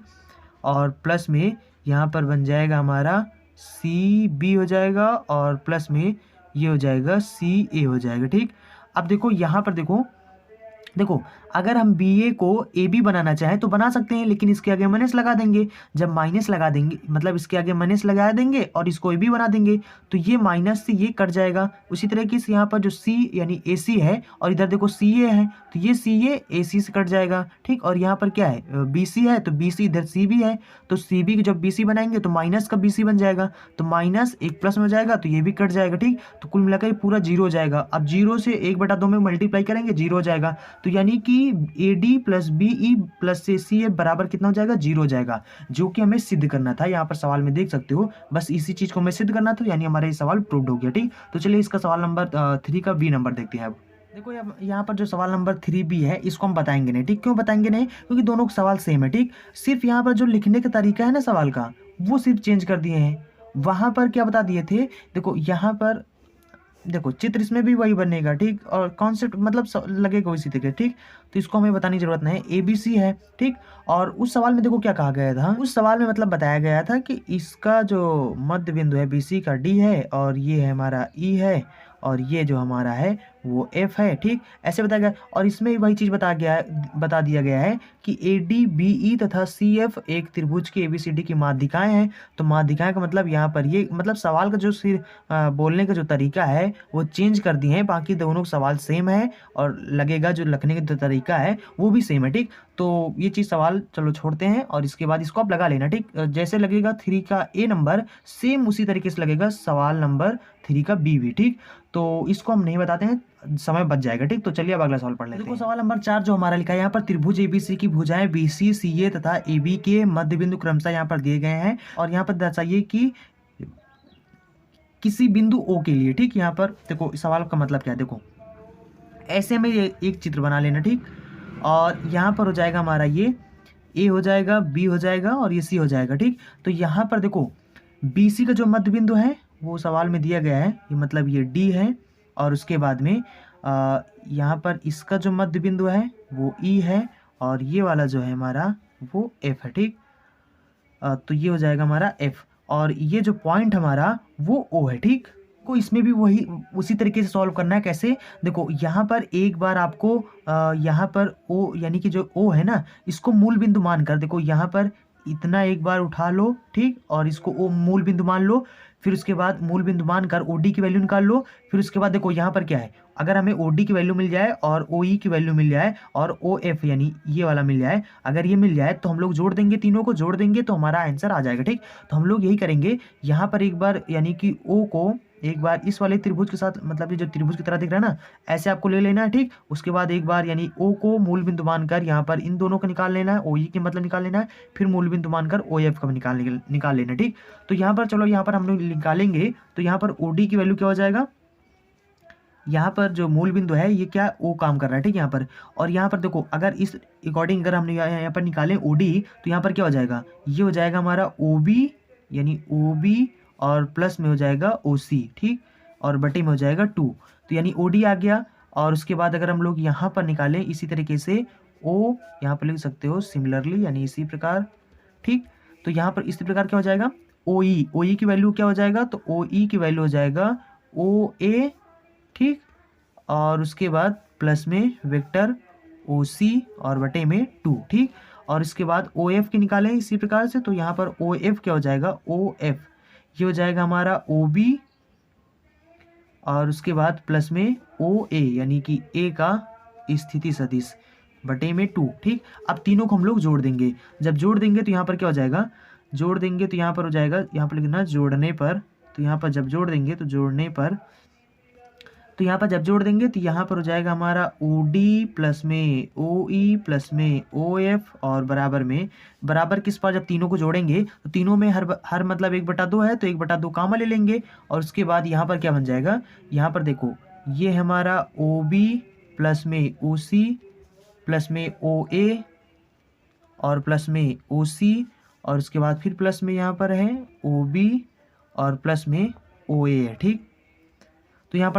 और प्लस में यहाँ पर बन जाएगा हमारा CB हो जाएगा, और प्लस में ये हो जाएगा CA हो जाएगा, ठीक। अब देखो यहाँ पर देखो अगर हम BA को AB बनाना चाहें तो बना सकते हैं, लेकिन इसके आगे माइनस लगा देंगे, जब माइनस लगा देंगे मतलब इसके आगे माइनस लगा देंगे और इसको AB बना देंगे तो ये माइनस से ये कट जाएगा। उसी तरीके से यहाँ पर जो C यानी AC है और इधर देखो CA है तो ये CA AC से कट जाएगा, ठीक। और यहाँ पर क्या है, BC है तो BC इधर CB है, तो CB जब BC बनाएंगे तो माइनस का BC बन जाएगा, तो माइनस एक प्लस में हो जाएगा तो ये भी कट जाएगा, ठीक। तो कुल मिलाकर पूरा 0 हो जाएगा। अब 0 से 1/2 में मल्टीप्लाई करेंगे 0 हो जाएगा, तो यानी कि AD plus BE plus CA बराबर कितना हो जाएगा, 0 हो जाएगा, जो कि हमें सिद्ध करना था। यहाँ पर सवाल में देख सकते हो, बस इसी चीज को हमें सिद्ध करना था, यानी हमारा ये सवाल प्रूव्ड हो गया, ठीक। तो चलिए इसका सवाल नंबर 3 का B नंबर देखते हैं। अब देखो यहाँ पर जो सवाल नंबर 3B है इसको हम बताएंगे नहीं, ठीक। क्यों बताएंगे नहीं, क्योंकि दोनों सवाल सेम है, ठीक। सिर्फ यहाँ पर जो लिखने का तरीका है ना सवाल का वो सिर्फ चेंज कर दिए हैं। वहां पर क्या बता दिए थे, देखो यहाँ पर देखो चित्र इसमें भी वही बनेगा, ठीक, और कॉन्सेप्ट मतलब लगेगा उसी तरीके, ठीक। तो इसको हमें बताने की जरूरत नहीं है, ABC है, ठीक। और उस सवाल में देखो क्या कहा गया था, उस सवाल में मतलब बताया गया था कि इसका जो मध्य बिंदु है BC का D है, और ये है हमारा E है, और ये जो हमारा है वो F है, ठीक। ऐसे बताया गया, और इसमें भी वही चीज़ बता दिया गया है कि AD BE तथा CF एक त्रिभुज की ABCD की माध्यिकाएं हैं। तो माध्यिकाएं का मतलब यहाँ पर ये मतलब सवाल का जो बोलने का जो तरीका है वो चेंज कर दिए हैं, बाकी दोनों सवाल सेम है और लगेगा जो लिखने का जो तरीका है वो भी सेम है, ठीक। तो ये चीज़ सवाल चलो छोड़ते हैं, और इसके बाद इसको आप लगा लेना, ठीक। जैसे लगेगा 3 का A नंबर सेम उसी तरीके से लगेगा सवाल नंबर 3 का B भी, ठीक। तो इसको हम नहीं बताते हैं, समय बच जाएगा, ठीक। तो चलिए अब अगला सवाल पढ़ लेते हैं। देखो सवाल नंबर 4 जो हमारा लिखा है यहाँ पर त्रिभुज ABC की भुजाएं BC CA तथा AB के मध्य बिंदु क्रमशः यहाँ पर दिए गए हैं, और यहाँ पर दर्शाइए कि किसी बिंदु O के लिए, ठीक। यहाँ पर देखो इस सवाल का मतलब क्या है, देखो ऐसे में एक चित्र बना लेना, ठीक। और यहाँ पर हो जाएगा हमारा ये ए हो जाएगा, बी हो जाएगा और ये सी हो जाएगा। ठीक, तो यहाँ पर देखो बी सी का जो मध्य बिंदु है वो सवाल में दिया गया है, ये मतलब ये डी है, और उसके बाद में यहाँ पर इसका जो मध्य बिंदु है वो ई है, और ये वाला जो है हमारा वो एफ है। ठीक, तो ये हो जाएगा हमारा एफ, और ये जो पॉइंट हमारा वो ओ है। ठीक, को इसमें भी वही उसी तरीके से सॉल्व करना है। कैसे, देखो यहाँ पर एक बार आपको यहाँ पर ओ यानी कि जो ओ है ना, इसको मूल बिंदु मानकर देखो यहाँ पर इतना एक बार उठा लो। ठीक, और इसको ओ मूल बिंदु मान लो, फिर उसके बाद मूल बिंदु मानकर ओ डी की वैल्यू निकाल लो। फिर उसके बाद देखो यहाँ पर क्या है, अगर हमें ओ डी की वैल्यू मिल जाए और ओ ई की वैल्यू मिल जाए और ओ एफ यानी ये वाला मिल जाए, अगर ये मिल जाए तो हम लोग जोड़ देंगे, तीनों को जोड़ देंगे तो हमारा आंसर आ जाएगा। ठीक, तो हम लोग यही करेंगे, यहाँ पर एक बार यानी कि ओ को एक बार इस वाले त्रिभुज के साथ, मतलब ये जो त्रिभुज की तरह दिख रहा है ना, ऐसे आपको ले लेना है। ठीक, उसके बाद एक बार यानी ओ को मूल बिंदु मानकर यहाँ पर इन दोनों को निकाल लेना है, ओ ई के मतलब निकाल लेना है, फिर मूल बिंदु मानकर ओ एफ का निकाल लेना है। ठीक, तो यहाँ पर चलो यहाँ पर हम लोग निकालेंगे, तो यहाँ पर ओ डी की वैल्यू क्या हो जाएगा, यहाँ पर जो मूल बिंदु है ये क्या ओ काम कर रहा है। ठीक, यहाँ पर, और यहाँ पर देखो अगर इस अकॉर्डिंग अगर हमने यहाँ पर निकालें ओ डी, तो यहाँ पर क्या हो जाएगा, ये हो जाएगा हमारा ओ बी यानी ओ बी और प्लस में हो जाएगा ओ सी। ठीक, और बटे में हो जाएगा 2, तो यानी ओ डी आ गया। और उसके बाद अगर हम लोग यहाँ पर निकालें इसी तरीके से ओ, यहाँ पर लिख सकते हो सिमिलरली यानी इसी प्रकार। ठीक, तो यहाँ पर इसी प्रकार क्या हो जाएगा, ओ ई की वैल्यू क्या हो जाएगा, तो ओ ई की वैल्यू हो जाएगा ओ ए। ठीक, और उसके बाद प्लस में वेक्टर ओ सी और बटे में 2। ठीक, और इसके बाद ओ एफ की निकालें इसी प्रकार से, तो यहाँ पर ओ एफ क्या हो जाएगा, ओ एफ ये हो जाएगा हमारा ओ बी और उसके बाद प्लस में ओ ए यानी कि ए का स्थिति सदिश बटे में 2। ठीक, अब तीनों को हम लोग जोड़ देंगे, जब जोड़ देंगे तो यहाँ पर क्या हो जाएगा, जोड़ देंगे तो यहाँ पर हो जाएगा, यहाँ पर लिखना जोड़ने पर, तो यहाँ पर जब जोड़ देंगे तो जोड़ने पर, तो यहाँ पर जब जोड़ देंगे तो यहाँ पर हो जाएगा हमारा ओ डी प्लस में ओ ई प्लस में ओ एफ और बराबर में, बराबर किस पर, जब तीनों को जोड़ेंगे तो तीनों में हर मतलब 1/2 है, तो 1/2 कामा ले लेंगे। और उसके बाद यहाँ पर क्या बन जाएगा, यहाँ पर देखो ये हमारा ओ बी प्लस में ओ सी प्लस में ओ ए और प्लस में ओ सी, और उसके बाद फिर प्लस में यहाँ पर है ओ बी और प्लस में ओ ए है। ठीक, तो यहाँ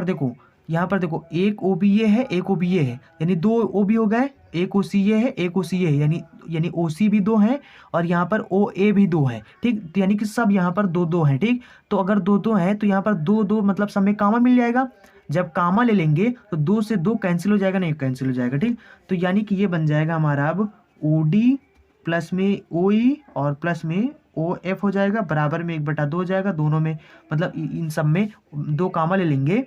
पर देखो एक ओ बी ये है, एक ओ बी ये है, यानी 2 ओ बी हो गए, एक ओ सी ये है, एक ओ सी ये है, यानी ओ सी भी 2 है और यहाँ पर ओ ए भी 2 है। ठीक, तो यानी कि सब यहाँ पर 2 2 हैं। ठीक, तो अगर 2 2 है तो यहाँ पर 2 2 मतलब सब में कामा मिल जाएगा, जब कामा ले लेंगे तो 2 से 2 कैंसिल हो जाएगा, नहीं कैंसिल हो जाएगा। ठीक, तो यानी कि ये बन जाएगा हमारा अब ओ डी प्लस में ओ ई और प्लस में ओ एफ हो जाएगा, बराबर में 1/2 हो जाएगा, दोनों में मतलब इन सब में 2 कामा ले लेंगे,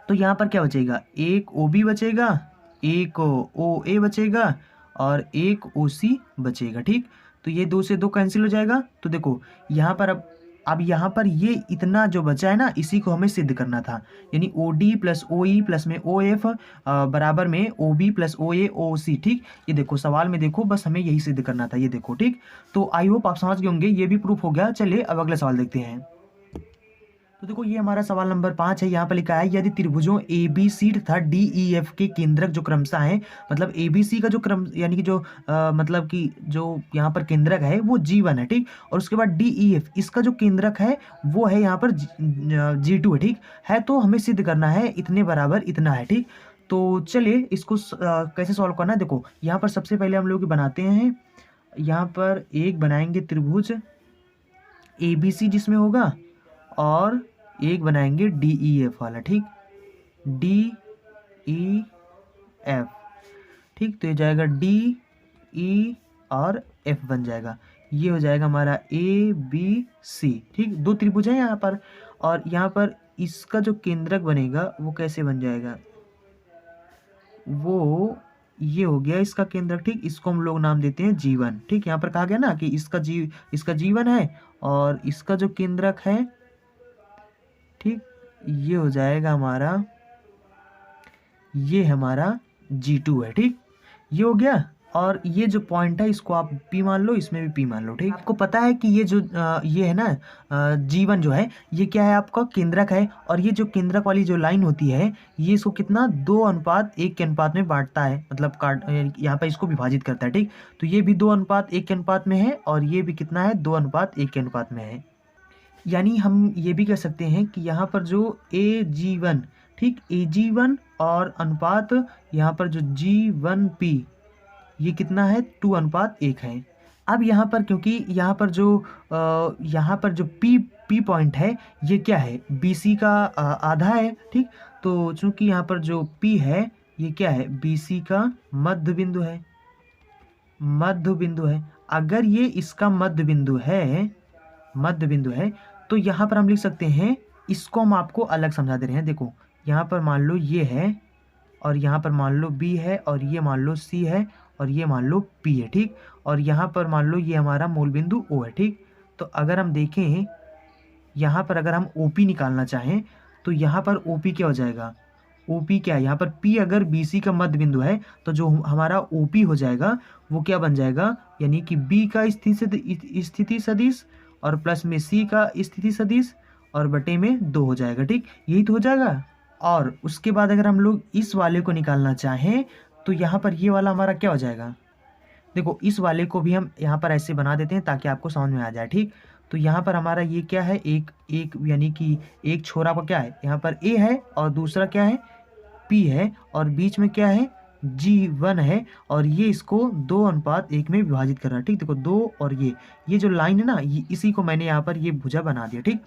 तो यहाँ पर क्या बचेगा, एक ओ बी बचेगा, एक ओ ए बचेगा और एक ओ सी बचेगा। ठीक, तो ये 2 से 2 कैंसिल हो जाएगा। तो देखो यहाँ पर अब यहाँ पर ये इतना जो बचा है ना, इसी को हमें सिद्ध करना था, यानी O D plus O E plus में ओ एफ बराबर में ओ बी प्लस ओ ए ओ सी। ठीक, ये देखो सवाल में देखो, बस हमें यही सिद्ध करना था, ये देखो। ठीक, तो आई होप आप समझ गए होंगे, ये भी प्रूफ हो गया। चलिए अब अगला सवाल देखते हैं। तो देखो ये हमारा सवाल नंबर 5 है। यहाँ पर लिखा है यदि त्रिभुजों ए बी सी तथा डी ई एफ के केंद्रक जो क्रमशः है, मतलब ए बी सी का जो क्रम यानी कि जो मतलब कि जो यहाँ पर केंद्रक है वो G1 है। ठीक, और उसके बाद डी ई एफ इसका जो केंद्रक है वो है यहाँ पर G2 है। ठीक है, तो हमें सिद्ध करना है इतने बराबर इतना है। ठीक, तो चलिए इसको कैसे सॉल्व करना है। देखो यहाँ पर सबसे पहले हम लोग बनाते हैं, यहाँ पर एक बनाएंगे त्रिभुज ए बी सी जिसमें होगा, और एक बनाएंगे डी ई एफ वाला। ठीक, डी ई एफ। ठीक, तो ये जाएगा डी ई और एफ बन जाएगा, ये हो जाएगा हमारा ए बी सी। ठीक, 2 त्रिभुज है यहाँ पर, और यहाँ पर इसका जो केंद्रक बनेगा वो कैसे बन जाएगा, वो ये हो गया इसका केंद्रक। ठीक, इसको हम लोग नाम देते हैं G1। ठीक, यहाँ पर कहा गया ना कि इसका G1 है और इसका जो केंद्रक है, ठीक, ये हो जाएगा हमारा, ये हमारा G2 है। ठीक, ये हो गया। और ये जो पॉइंट है इसको आप P मान लो, इसमें भी P मान लो, ठीक। आपको पता है कि ये जो ये है ना G1 जो है ये क्या है आपका केंद्रक है, और ये जो केंद्रक वाली जो लाइन होती है ये इसको कितना 2:1 के अनुपात में बांटता है, मतलब काट यहाँ पर इसको विभाजित करता है, ठीक। तो ये भी 2:1 के अनुपात में है और ये भी कितना है 2:1 के अनुपात में है। यानी हम ये भी कह सकते हैं कि यहाँ पर जो AG1, ठीक, AG1 और अनुपात यहाँ पर जो G1P ये कितना है 2:1 है। अब यहाँ पर क्योंकि यहाँ पर जो P पॉइंट है ये क्या है BC का आधा है, ठीक। तो चूंकि यहाँ पर जो P है ये क्या है BC का मध्य बिंदु है, अगर ये इसका मध्य बिंदु है तो यहाँ पर हम लिख सकते हैं, इसको हम आपको अलग समझा दे रहे हैं। देखो यहाँ पर मान लो ये है और यहाँ पर मान लो B है और ये मान लो C है और ये मान लो P है, ठीक। और यहाँ पर मान लो ये हमारा मूल बिंदु O है, ठीक। तो अगर हम देखें यहाँ पर अगर हम OP निकालना चाहें तो यहाँ पर OP क्या हो जाएगा, OP क्या है यहाँ पर P अगर BC का मध्य बिंदु है तो जो हमारा OP हो जाएगा वो क्या बन जाएगा, यानी कि B का स्थिति सदिश और प्लस में C का स्थिति सदिश और बटे में 2 हो जाएगा, ठीक। यही तो हो जाएगा। और उसके बाद अगर हम लोग इस वाले को निकालना चाहें तो यहाँ पर ये वाला हमारा क्या हो जाएगा, देखो इस वाले को भी हम यहाँ पर ऐसे बना देते हैं ताकि आपको समझ में आ जाए, ठीक। तो यहाँ पर हमारा ये क्या है एक यानी कि एक छोरा का क्या है यहाँ पर A है और दूसरा क्या है P है और बीच में क्या है G1 है और ये इसको 2:1 में विभाजित कर रहा है, ठीक। देखो 2 और ये जो लाइन है ना ये इसी को मैंने यहाँ पर ये भुजा बना दिया, ठीक।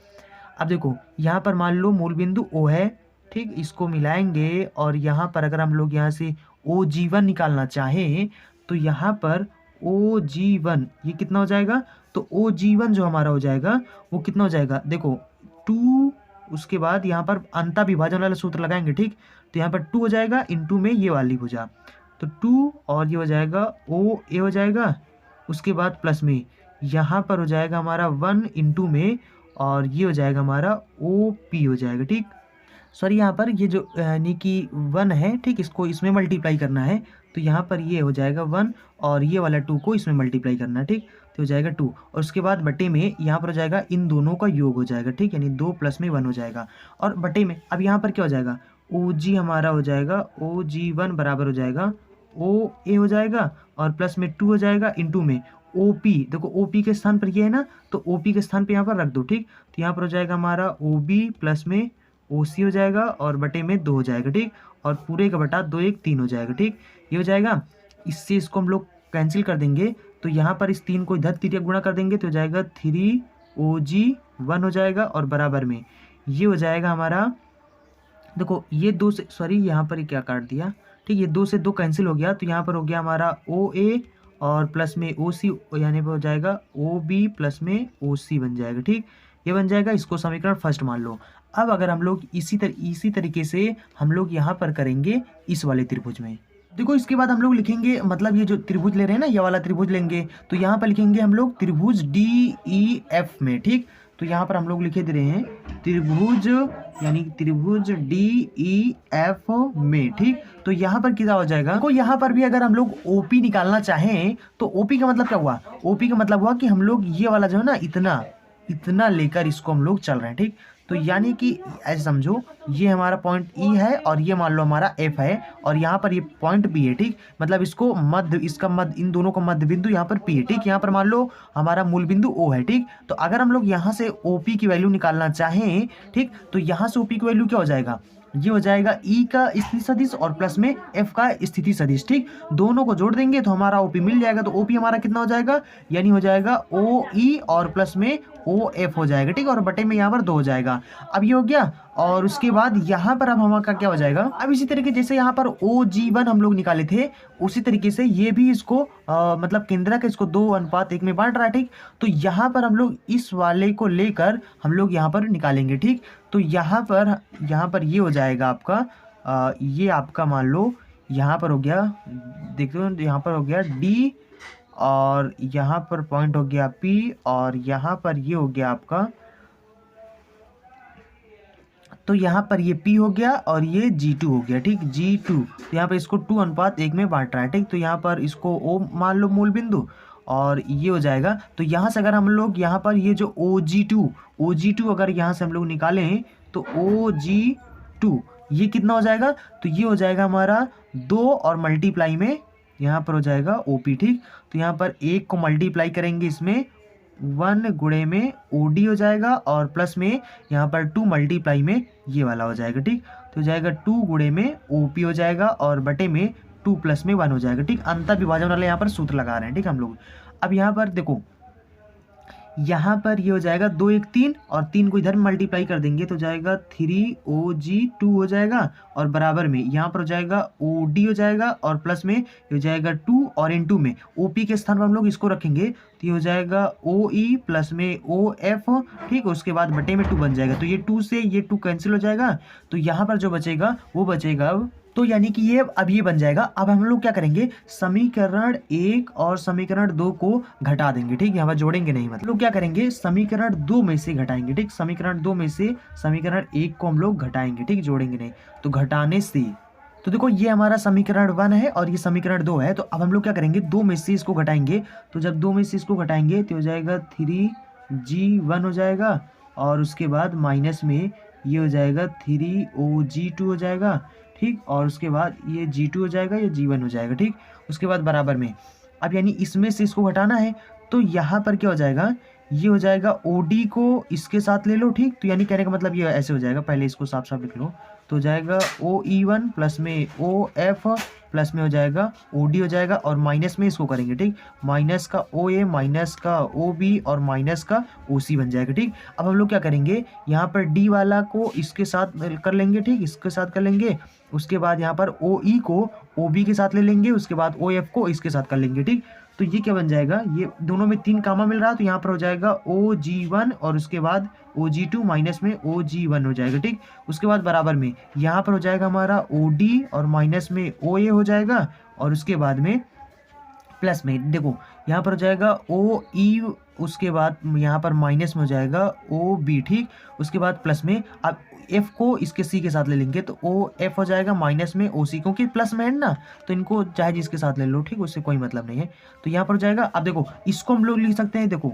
अब देखो यहाँ पर मान लो मूल बिंदु O है, ठीक, इसको मिलाएंगे और यहाँ पर अगर हम लोग यहाँ से OG1 निकालना चाहें तो यहाँ पर OG1 ये कितना हो जाएगा, तो OG1 जो हमारा हो जाएगा वो कितना हो जाएगा, देखो 2, उसके बाद यहाँ पर अंतर विभाजन वाला सूत्र लगाएंगे, ठीक। तो यहाँ पर 2 हो जाएगा इनटू में ये वाली भुजा, तो 2 और ये हो जाएगा OA हो जाएगा, उसके बाद प्लस में यहाँ पर हो जाएगा हमारा 1 इनटू में और ये हो जाएगा हमारा OP हो जाएगा, ठीक। सॉरी यहाँ पर ये जो यानी कि 1 है, ठीक, इसको इसमें मल्टीप्लाई करना है तो यहाँ पर ये हो जाएगा 1 और ये वाला 2 को इसमें मल्टीप्लाई करना है, ठीक। तो हो जाएगा 2 और उसके बाद बटे में यहाँ पर हो जाएगा इन दोनों का योग हो जाएगा, ठीक, यानी 2 प्लस में 1 हो जाएगा और बटे में अब यहाँ पर क्या हो जाएगा OG हमारा हो जाएगा OG1 बराबर हो जाएगा OA हो जाएगा और प्लस में 2 हो जाएगा इंटू में OP, देखो OP के स्थान पर ये है ना तो OP के स्थान पर यहाँ पर रख दो, ठीक। तो यहाँ पर हो जाएगा हमारा OB प्लस में OC हो जाएगा और बटे में 2 हो जाएगा, ठीक। और पूरे का बटा 2 1 3 हो जाएगा, ठीक। ये हो जाएगा, इससे इसको हम लोग कैंसिल कर देंगे तो यहाँ पर इस 3 को इधर तिर्यक गुणा कर देंगे तो हो जाएगा 3OG1 हो जाएगा और बराबर में ये हो जाएगा हमारा, देखो ये 2 से सॉरी यहाँ पर ही क्या काट दिया, ठीक, ये 2 से 2 कैंसिल हो गया तो यहाँ पर हो गया हमारा OA और प्लस में OC यानी पर हो जाएगा OB प्लस में OC बन जाएगा, ठीक। ये बन जाएगा, इसको समीकरण फर्स्ट मान लो। अब अगर हम लोग इसी तरीके से हम लोग यहाँ पर करेंगे इस वाले त्रिभुज में, देखो इसके बाद हम लोग लिखेंगे, मतलब ये जो त्रिभुज ले रहे हैं ना ये वाला त्रिभुज लेंगे तो यहाँ पर लिखेंगे हम लोग त्रिभुज DEF में, ठीक। तो यहाँ पर हम लोग लिखे दे रहे हैं त्रिभुज यानी त्रिभुज DEF में, ठीक। तो यहाँ पर कितना हो जाएगा, देखो यहाँ पर भी अगर हम लोग OP निकालना चाहें तो OP का मतलब क्या हुआ, OP का मतलब हुआ कि हम लोग ये वाला जो है ना इतना लेकर इसको हम लोग चल रहे हैं, ठीक। तो यानी कि ऐसे समझो ये हमारा पॉइंट E है और ये मान लो हमारा F है और यहाँ पर ये पॉइंट B है, ठीक। मतलब इसको इसका मध्य इन दोनों का मध्य बिंदु यहाँ पर P है, ठीक। यहाँ पर मान लो हमारा मूल बिंदु O है, ठीक। तो अगर हम लोग यहाँ से OP की वैल्यू निकालना चाहें, ठीक, तो यहाँ से OP की वैल्यू क्या हो जाएगा, ये हो जाएगा E का स्थिति सदिश और प्लस में F का स्थिति सदिश, ठीक। दोनों को जोड़ देंगे तो हमारा OP मिल जाएगा तो OP हमारा कितना हो जाएगा, यानी हो जाएगा OE और प्लस में OF हो जाएगा, ठीक। और बटे में यहाँ पर 2 हो जाएगा। अब ये हो गया और उसके बाद यहाँ पर अब हमारा क्या हो जाएगा, अब इसी तरीके जैसे यहाँ पर OG1 हम लोग निकाले थे उसी तरीके से ये भी इसको मतलब केंद्रक इसको 2:1 में बांट रहा है, ठीक। तो यहाँ पर हम लोग इस वाले को लेकर हम लोग यहाँ पर निकालेंगे, ठीक। तो यहाँ पर ये हो जाएगा आपका ये आपका मान लो यहाँ पर हो गया, देखते हो यहाँ पर हो गया D और यहाँ पर पॉइंट हो गया P और यहाँ पर ये हो गया आपका, तो यहाँ पर ये P हो गया और ये G2 हो गया, ठीक, G2। तो यहाँ पर इसको 2:1 में बांट रहा है, ठीक। तो यहाँ पर इसको O मान लो मूल बिंदु, और ये हो जाएगा। तो यहाँ से अगर हम लोग यहाँ पर ये जो OG2 अगर यहाँ से हम लोग निकालें तो OG2 ये कितना हो जाएगा, तो ये हो जाएगा हमारा 2 और मल्टीप्लाई में यहाँ पर हो जाएगा OP, ठीक। तो यहाँ पर 1 को मल्टीप्लाई करेंगे इसमें 1 गुणे में OD हो जाएगा, और प्लस में यहाँ पर 2 मल्टीप्लाई में ये वाला हो जाएगा, ठीक। तो हो जाएगा 2 गुणे में OP हो जाएगा, और बटे में 2 प्लस में 1 हो जाएगा, ठीक। अंतर विभाजन वाले यहाँ पर सूत्र लगा रहे हैं, ठीक हम लोग। अब यहाँ पर देखो, यहाँ पर ये हो जाएगा 2 1 3, और 3 को इधर मल्टीप्लाई कर देंगे तो हो जाएगा 3OG2 हो जाएगा, और बराबर में यहाँ पर हो जाएगा OD हो जाएगा, और प्लस में ये हो जाएगा 2, और इन 2 में OP के स्थान पर हम लोग इसको रखेंगे तो ये हो जाएगा OE प्लस में OF, ठीक। उसके बाद बटे में 2 बन जाएगा, तो ये 2 से ये 2 कैंसिल हो जाएगा, तो यहाँ पर जो बचेगा वो बचेगा अब, तो यानी कि ये अब ये बन जाएगा। अब हम लोग क्या करेंगे, समीकरण 1 और समीकरण 2 को घटा देंगे, ठीक। यहाँ पर जोड़ेंगे नहीं, मतलब लोग क्या करेंगे, समीकरण 2 में से घटाएंगे, ठीक। समीकरण 2 में से समीकरण 1 को हम लोग घटाएंगे, ठीक, जोड़ेंगे नहीं। तो घटाने से, तो देखो ये हमारा समीकरण 1 है और ये समीकरण 2 है। तो अब हम लोग क्या करेंगे, 2 में से इसको घटाएंगे, तो जब 2 में से इसको घटाएंगे तो हो जाएगा 3G1 हो जाएगा, और उसके बाद माइनस में ये हो जाएगा 3OG2 हो जाएगा, ठीक। और उसके बाद ये G2 हो जाएगा, ये G1 हो जाएगा, ठीक। उसके बाद बराबर में, अब यानी इसमें से इसको घटाना है, तो यहाँ पर क्या हो जाएगा, ये हो जाएगा OD को इसके साथ ले लो, ठीक। तो यानी कहने का मतलब ये ऐसे हो जाएगा, पहले इसको साफ साफ लिख लो, तो हो जाएगा OE1 प्लस में OF प्लस में हो जाएगा OD हो जाएगा, और माइनस में इसको करेंगे, ठीक। माइनस का OA माइनस का OB और माइनस का OC बन जाएगा, ठीक। अब हम लोग क्या करेंगे, यहाँ पर D वाला को इसके साथ कर लेंगे, ठीक, इसके साथ कर लेंगे। उसके बाद यहाँ पर OE को OB के साथ ले लेंगे, उसके बाद OF को इसके साथ कर लेंगे, ठीक। तो ये क्या बन जाएगा, ये दोनों में 3 कामा मिल रहा है, तो यहाँ पर हो जाएगा OG1 और उसके बाद OG2 माइनस में OG1 हो जाएगा, ठीक। उसके बाद बराबर में यहाँ पर हो जाएगा हमारा OD और माइनस में OA हो जाएगा, और उसके बाद में प्लस में देखो यहाँ पर हो जाएगा OE, उसके बाद यहाँ पर माइनस में हो जाएगा OB, ठीक। उसके बाद प्लस में, अब F को इसके C के साथ ले लेंगे तो OF हो जाएगा माइनस में OC, क्योंकि प्लस में है ना, तो इनको चाहे जिसके साथ ले लो, ठीक, उससे कोई मतलब नहीं है। तो यहाँ पर हो जाएगा, अब देखो इसको हम लोग लिख सकते हैं, देखो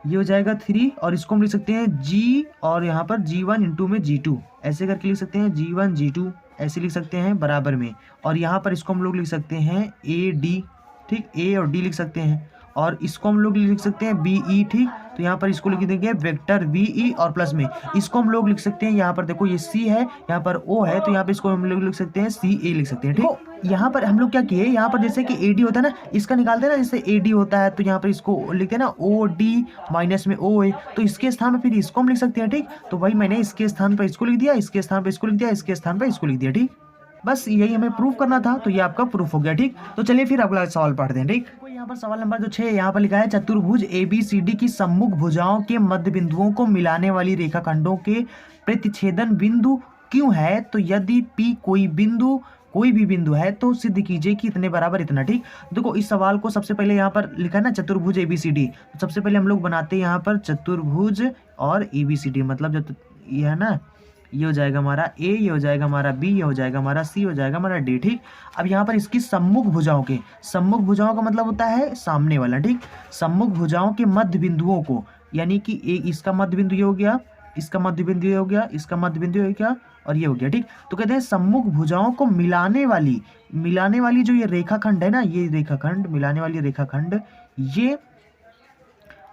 ये हो जाएगा 3, और इसको हम लिख सकते हैं G, और यहाँ पर G1 इंटू में G2 ऐसे करके लिख सकते हैं, G1 G2 ऐसे लिख सकते हैं बराबर में, और यहाँ पर इसको हम लोग लिख सकते हैं AD, ठीक, A और D लिख सकते हैं, और इसको हम लोग लिख सकते हैं BE, ठीक। तो यहाँ पर इसको लिख देंगे वेक्टर BE, और प्लस में इसको हम लोग लिख सकते हैं, यहाँ पर देखो ये C है, यहाँ पर O है, तो यहाँ पर इसको हम लोग लिख सकते हैं CA लिख सकते हैं, ठीक। यहाँ पर हम लोग क्या किए, यहाँ पर जैसे कि AD होता है ना, इसका निकालते हैं ना, जैसे AD होता है तो यहाँ पर इसको लिखते हैं ना OD माइनस में OA, तो इसके स्थान पर फिर इसको हम लिख सकते हैं, ठीक। तो वही मैंने इसके स्थान पर इसको लिख दिया, इसके स्थान पर इसको लिख दिया, इसके स्थान पर इसको लिख दिया, ठीक। बस यही हमें प्रूफ करना था, तो ये आपका प्रूफ हो गया, ठीक। तो चलिए फिर अगला सवाल पढ़ते हैं, ठीक। यहाँ पर सवाल नंबर जो 6 यहाँ पर लिखा है, चतुर्भुज ABCD की सम्मुख भुजाओं के मध्य बिंदुओं को मिलाने वाली रेखाखंडों के प्रतिच्छेदन बिंदु क्यों है, तो यदि P कोई भी बिंदु है तो सिद्ध कीजिए कि इतने बराबर इतना, ठीक। देखो इस सवाल को सबसे पहले यहाँ पर लिखा है ना चतुर्भुज ABCD, तो सबसे पहले हम लोग बनाते हैं यहाँ पर चतुर्भुज और ABCD, मतलब जो ये है ना, ये हो जाएगा हमारा A, ये हो जाएगा हमारा B, ये हो जाएगा हमारा C, हो जाएगा हमारा D, ठीक। अब यहाँ पर इसकी सम्मुख भुजाओं का मतलब होता है सामने वाला, ठीक। सम्मुख भुजाओं के मध्य बिंदुओं को, यानी कि इसका मध्य बिंदु ये हो गया, इसका मध्य बिंदु ये हो गया, इसका मध्य बिंदु ये क्या, और ये हो गया, ठीक। तो कहते हैं सम्मुख भुजाओं को मिलाने वाली जो ये रेखाखंड है ना, ये रेखाखंड, मिलाने वाली रेखाखंड, ये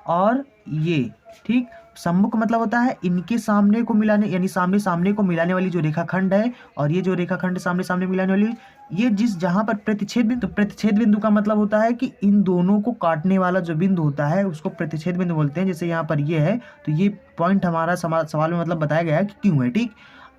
और ये, ठीक। सम्मुख मतलब होता है इनके सामने को मिलाने, यानी सामने को मिलाने वाली जो रेखाखंड है, और ये जो रेखाखंड सामने मिलाने वाली, ये जहां पर प्रतिच्छेद बिंदु का मतलब होता है कि इन दोनों को काटने वाला जो बिंदु होता है उसको प्रतिच्छेद बिंदु बोलते हैं। जैसे यहाँ पर ये है, तो ये पॉइंट हमारा सवाल में मतलब बताया गया है कि क्यों है, ठीक।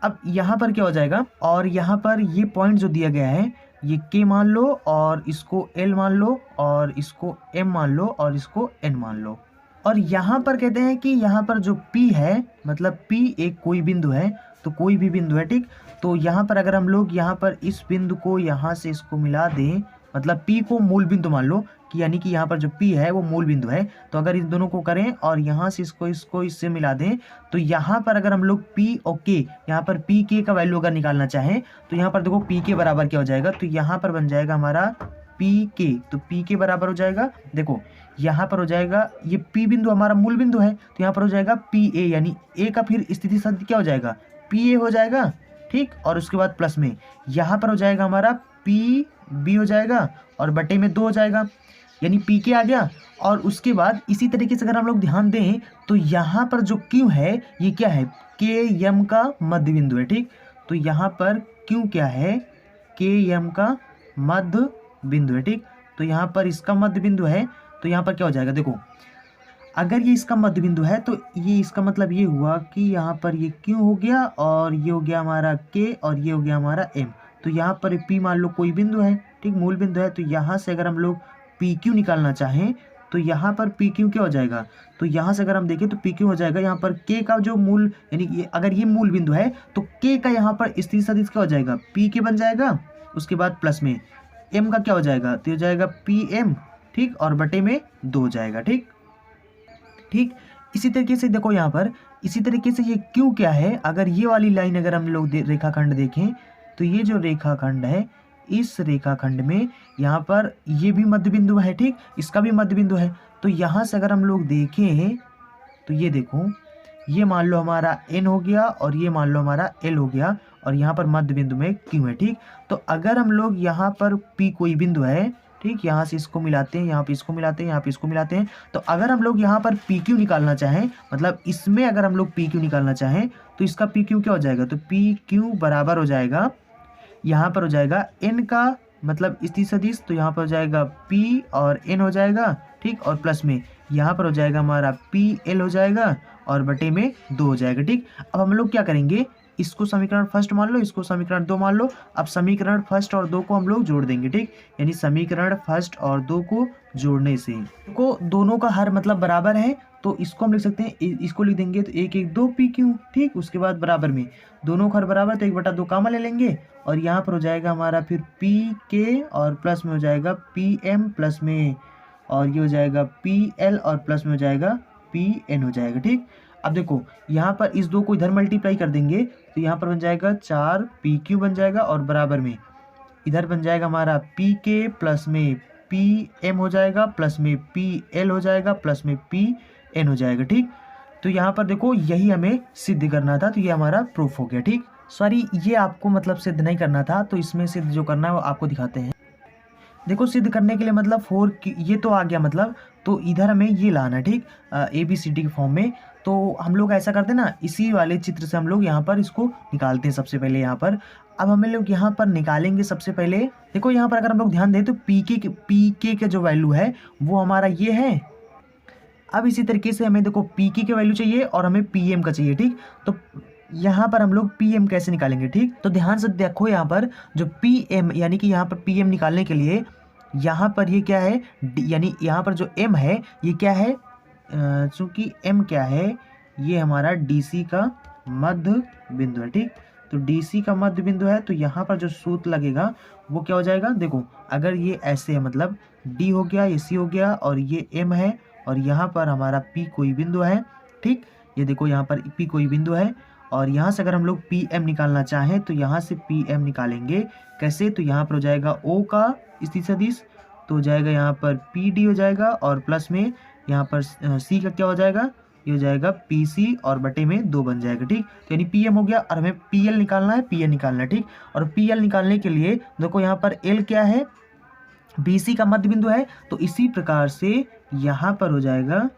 अब यहाँ पर क्या हो जाएगा, और यहाँ पर ये पॉइंट जो दिया गया है, ये K मान लो, और इसको L मान लो, और इसको M मान लो, और इसको N मान लो। और यहाँ पर कहते हैं कि यहाँ पर जो P है, मतलब P एक कोई बिंदु है, तो कोई भी बिंदु है, ठीक। तो यहाँ पर अगर हम लोग यहाँ पर इस बिंदु को यहाँ से इसको मिला दें, मतलब P को मूल बिंदु मान लो कि यानी कि यहाँ पर जो P है वो मूल बिंदु है। तो अगर इन दोनों को करें और यहाँ से इसको इससे मिला दें तो यहाँ पर अगर हम लोग P और K, यहाँ पर P K का वैल्यू अगर निकालना चाहें तो यहाँ पर देखो P के बराबर क्या हो जाएगा, तो यहाँ पर बन जाएगा हमारा P K, तो P के बराबर हो जाएगा, देखो यहाँ पर हो जाएगा, ये P बिंदु हमारा मूल बिंदु है तो यहाँ पर हो जाएगा P A, यानी A का फिर स्थिति शब्द क्या हो जाएगा, P A हो जाएगा, ठीक। और उसके बाद प्लस में यहाँ पर हो जाएगा हमारा P B हो जाएगा और बटे में 2 हो जाएगा, यानी P K आ गया। और उसके बाद इसी तरीके से अगर हम लोग ध्यान दें तो यहाँ पर जो Q है ये क्या है, K M का मध्य बिंदु है, ठीक। तो यहाँ पर Q क्या है, K M का मध्य बिंदु है, ठीक। तो यहाँ पर इसका मध्य बिंदु है तो यहाँ पर क्या हो जाएगा, देखो अगर ये इसका मध्य बिंदु है तो ये इसका मतलब ये हुआ कि यहाँ पर ये Q हो गया और ये हो गया हमारा K और ये हो गया हमारा M। तो यहाँ पर P मान लो कोई बिंदु है, ठीक, मूल बिंदु है। तो यहाँ से अगर हम लोग PQ निकालना चाहें तो यहाँ पर PQ क्या हो जाएगा, तो यहाँ से अगर हम देखें तो PQ हो जाएगा यहाँ पर K का जो मूल, यानी अगर ये मूल बिंदु है तो K का यहाँ पर स्थिति सदिश क्या हो जाएगा, PK बन जाएगा। उसके बाद प्लस में M का क्या हो जाएगा, तो हो जाएगा PM, ठीक, और बटे में 2 हो जाएगा, ठीक। इसी तरीके से देखो यहाँ पर इसी तरीके से ये Q क्या है, अगर ये वाली लाइन अगर हम लोग रेखाखंड देखें तो ये जो रेखाखंड है इस रेखाखंड में यहाँ पर ये भी मध्य बिंदु है, ठीक, इसका भी मध्य बिंदु है। तो यहाँ से अगर हम लोग देखें तो ये देखो ये मान लो हमारा N हो गया और ये मान लो हमारा L हो गया और यहाँ पर मध्य बिंदु में Q है, ठीक। तो अगर हम लोग यहाँ पर P कोई बिंदु है, ठीक, यहाँ से इसको मिलाते हैं, यहाँ पे इसको मिलाते हैं, यहाँ पे इसको मिलाते हैं, तो अगर हम लोग यहाँ पर PQ निकालना चाहें, मतलब इसमें अगर हम लोग PQ निकालना चाहें तो इसका PQ क्या हो जाएगा, तो PQ बराबर हो जाएगा, यहाँ पर हो जाएगा N का मतलब स्थिति सदिश, तो यहाँ पर हो जाएगा P और N हो जाएगा, ठीक, और प्लस में यहाँ पर हो जाएगा हमारा PL हो जाएगा और बटे में 2 हो जाएगा, ठीक। अब हम लोग क्या करेंगे, इसको समीकरण फर्स्ट मान लो, इसको समीकरण 2 मान लो। अब समीकरण फर्स्ट और 2 को हम लोग जोड़ देंगे, ठीक, यानी समीकरण फर्स्ट और 2 को जोड़ने से को दोनों का हर मतलब बराबर है तो इसको हम लिख सकते हैं, इसको लिख देंगे तो 1 1 2 PQ, ठीक। उसके बाद बराबर में दोनों का हर बराबर तो 1/2 कॉमन ले लेंगे और यहाँ पर हो जाएगा हमारा फिर PK और प्लस में हो जाएगा PM प्लस में, और ये हो जाएगा PL और प्लस में हो जाएगा PN हो जाएगा, ठीक। अब देखो यहाँ पर इस 2 को इधर मल्टीप्लाई कर देंगे तो यहाँ पर बन जाएगा 4 PQ बन जाएगा और बराबर में इधर बन जाएगा हमारा PK प्लस में PM हो जाएगा प्लस में PL हो जाएगा प्लस में PN हो जाएगा, ठीक। तो यहाँ पर देखो यही हमें सिद्ध करना था, तो ये हमारा प्रूफ हो गया, ठीक। सॉरी ये आपको मतलब सिद्ध नहीं करना था, तो इसमें सिद्ध जो करना है वो आपको दिखाते हैं। देखो सिद्ध करने के लिए मतलब 4 ये तो आ गया मतलब, तो इधर हमें ये लाना है, ठीक, ABCD के फॉर्म में। तो हम लोग ऐसा करते हैं ना, इसी वाले चित्र से हम लोग यहाँ पर इसको निकालते हैं सबसे पहले यहाँ पर। अब हम लोग यहाँ पर निकालेंगे सबसे पहले, देखो यहाँ पर अगर हम लोग ध्यान दें तो PK का जो वैल्यू है वो हमारा ये है। अब इसी तरीके से हमें देखो PK का वैल्यू चाहिए और हमें PM का चाहिए, ठीक। तो यहाँ पर हम लोग PM कैसे निकालेंगे, ठीक। तो ध्यान से देखो यहाँ पर जो PM यानी कि यहाँ पर PM निकालने के लिए यहाँ पर ये क्या है, यानी यहाँ पर जो M है ये क्या है, चूँकि M क्या है, ये हमारा DC का मध्य बिंदु है, ठीक। तो DC का मध्य बिंदु है तो यहाँ पर जो सूत्र लगेगा वो क्या हो जाएगा, देखो अगर ये ऐसे है मतलब D हो गया, ये C हो गया और ये M है और यहाँ पर हमारा P कोई बिंदु है, ठीक। ये देखो यहाँ पर P कोई बिंदु है और यहाँ से अगर हम लोग PM निकालना चाहें तो यहाँ से PM निकालेंगे कैसे, तो यहाँ पर हो जाएगा O का स्थिति सदिश, तो हो जाएगा यहाँ पर PD हो जाएगा और प्लस में यहाँ पर C का क्या हो जाएगा, ये हो जाएगा PC और बटे में 2 बन जाएगा, ठीक। तो यानी PM हो गया और हमें PL निकालना है, PN निकालना है, ठीक। और PL निकालने के लिए देखो यहाँ पर L क्या है, BC का मध्य बिंदु है, तो इसी प्रकार से यहाँ पर हो जाएगा,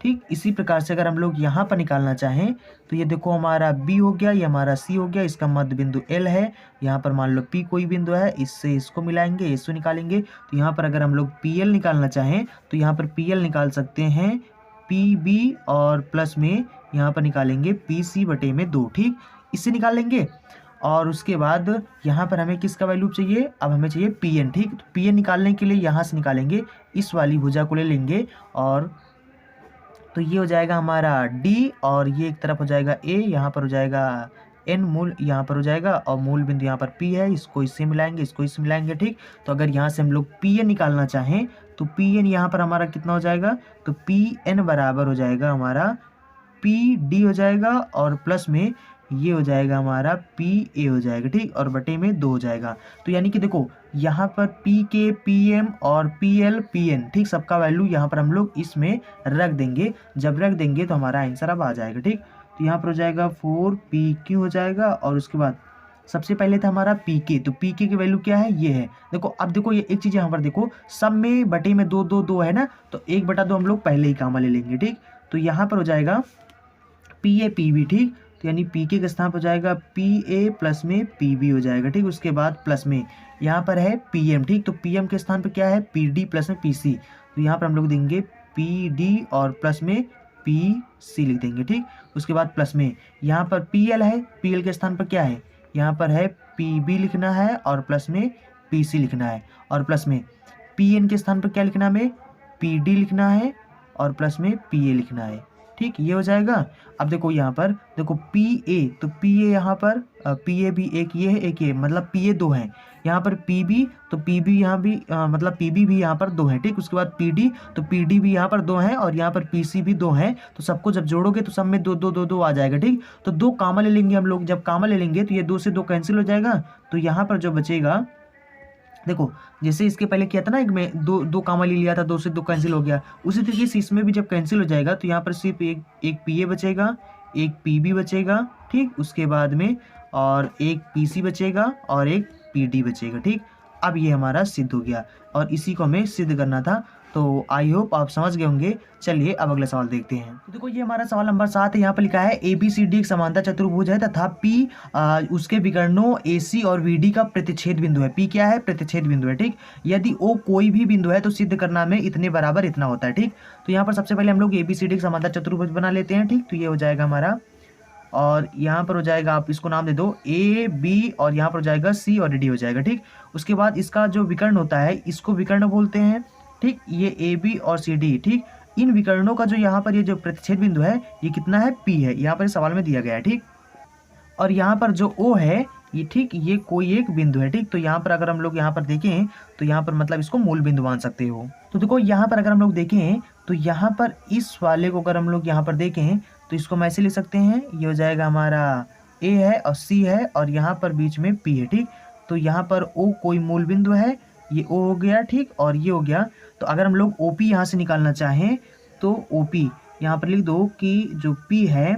ठीक। इसी प्रकार से अगर हम लोग यहाँ पर निकालना चाहें तो ये देखो हमारा B हो गया, ये हमारा C हो गया, इसका मध्य बिंदु L है, यहाँ पर मान लो P कोई बिंदु है, इससे इसको मिलाएंगे, इसको निकालेंगे। तो यहाँ पर अगर हम लोग PL निकालना चाहें तो यहाँ पर PL निकाल सकते हैं PB और प्लस में यहाँ पर निकालेंगे PC बटे में 2, ठीक। इससे निकाल लेंगे और उसके बाद यहाँ पर हमें किसका वैल्यू चाहिए, अब हमें चाहिए PN, ठीक। तो PN निकालने के लिए यहाँ से निकालेंगे, इस वाली भुजा को ले लेंगे और तो ये हो जाएगा हमारा D और ये एक तरफ हो जाएगा A, यहाँ पर हो जाएगा एन मूल यहाँ पर हो जाएगा और मूल बिंदु यहाँ पर पी है, इसको इससे मिलाएंगे, इसको इससे मिलाएंगे, ठीक। तो अगर यहाँ से हम लोग पी एन निकालना चाहें तो पी एन यहाँ पर हमारा कितना हो जाएगा, तो पी एन बराबर हो जाएगा हमारा पी डी हो जाएगा और प्लस में ये हो जाएगा हमारा पी ए हो जाएगा, ठीक, और बटे में 2 हो जाएगा। तो यानी कि देखो यहाँ पर पी के, पी एम और पी एल, पी एन, ठीक, सबका वैल्यू यहाँ पर हम लोग इसमें रख देंगे। जब रख देंगे तो हमारा आंसर अब आ जाएगा, ठीक। तो यहाँ पर हो जाएगा 4 पी क्यू हो जाएगा और उसके बाद सबसे पहले था हमारा पी के, तो पी के की वैल्यू क्या है, ये है। देखो अब देखो ये एक चीज़ यहाँ पर देखो, सब में बटे में 2 2 2 है ना, तो 1/2 हम लोग पहले ही कामा ले लेंगे, ठीक। तो यहाँ पर हो जाएगा पी ए पी बी, ठीक। तो यानी पी के स्थान पर हो जाएगा पी ए प्लस में पी बी हो जाएगा, ठीक। उसके बाद प्लस में यहाँ पर है पी एम, ठीक। तो पी एम के स्थान पर क्या है, पी डी प्लस में पी सी। तो यहाँ पर हम लोग देंगे पी डी और प्लस में पी सी लिख देंगे, ठीक। उसके बाद प्लस में यहाँ पर पी एल है, पी एल के स्थान पर क्या है, यहाँ पर है पी बी लिखना है और प्लस में पी सी लिखना है, और प्लस में पी एन के स्थान पर क्या लिखना है, हमें पी डी लिखना है और प्लस में पी ए लिखना है, ठीक। ये हो जाएगा। अब देखो यहाँ पर देखो पी ए, तो पी ए यहाँ पर पी ए भी एक ये है, एक ये, मतलब पी ए 2 है। यहाँ पर पी बी, तो पी बी यहाँ भी मतलब पी बी भी यहाँ पर 2 है, ठीक। उसके बाद पी डी, तो पी डी भी यहाँ पर 2 है और यहाँ पर पी सी भी 2 है। तो सबको जब जोड़ोगे तो सब में 2 2 2 2 आ जाएगा, ठीक। तो 2 कामा ले लेंगे हम लोग, जब कामा ले लेंगे तो ये 2 से 2 कैंसिल हो जाएगा। तो यहाँ पर जो बचेगा, देखो जैसे इसके पहले किया था ना, एक में 2 कामा ले लिया था, 2 से 2 कैंसिल हो गया, उसी तरीके से इसमें भी जब कैंसिल हो जाएगा तो यहाँ पर सिर्फ एक पी ए बचेगा, एक पी बी बचेगा, ठीक। उसके बाद में और एक पी सी बचेगा और एक पी डी बचेगा, ठीक। अब ये हमारा सिद्ध हो गया और इसी को हमें सिद्ध करना था। तो आई होप आप समझ गए होंगे। चलिए अब अगला सवाल देखते हैं। तो देखो ये हमारा सवाल नंबर 7 है। यहाँ पर लिखा है ए बी सी डी एक समांतर चतुर्भुज है तथा पी उसके विकर्णों ए सी और वी डी का प्रतिच्छेद बिंदु है। पी क्या है, प्रतिच्छेद बिंदु है, ठीक। यदि ओ कोई भी बिंदु है तो सिद्ध करना में इतने बराबर इतना होता है, ठीक। तो यहाँ पर सबसे पहले हम लोग ए बी सी डी एक समांतर चतुर्भुज बना लेते हैं, ठीक। तो ये हो जाएगा हमारा, और यहाँ पर हो जाएगा, आप इसको नाम दे दो ए बी, और यहाँ पर हो जाएगा सी और डी हो जाएगा, ठीक। उसके बाद इसका जो विकर्ण होता है इसको विकर्ण बोलते हैं, ठीक। ये ए बी और सी डी, ठीक। इन विकर्णों का जो यहाँ पर ये जो प्रतिच्छेद बिंदु है ये कितना है, पी है, यहाँ पर सवाल में दिया गया है, ठीक। और यहाँ पर जो ओ है ये, ठीक, ये कोई एक बिंदु है, ठीक। तो यहाँ पर अगर हम लोग यहाँ पर देखें तो यहाँ पर मतलब इसको मूल बिंदु मान सकते हो। तो देखो यहाँ पर अगर हम लोग देखें तो यहाँ पर इस वाले को अगर हम लोग यहाँ पर देखें तो इसको हम ऐसे ले सकते हैं, ये हो जाएगा हमारा ए है और सी है और यहाँ पर बीच में पी है, ठीक। तो यहाँ पर ओ कोई मूल बिंदु है, ये ओ हो गया, ठीक, और ये हो गया। तो अगर हम लोग ओ पी यहाँ से निकालना चाहें तो ओ पी यहाँ पर लिख दो कि जो पी है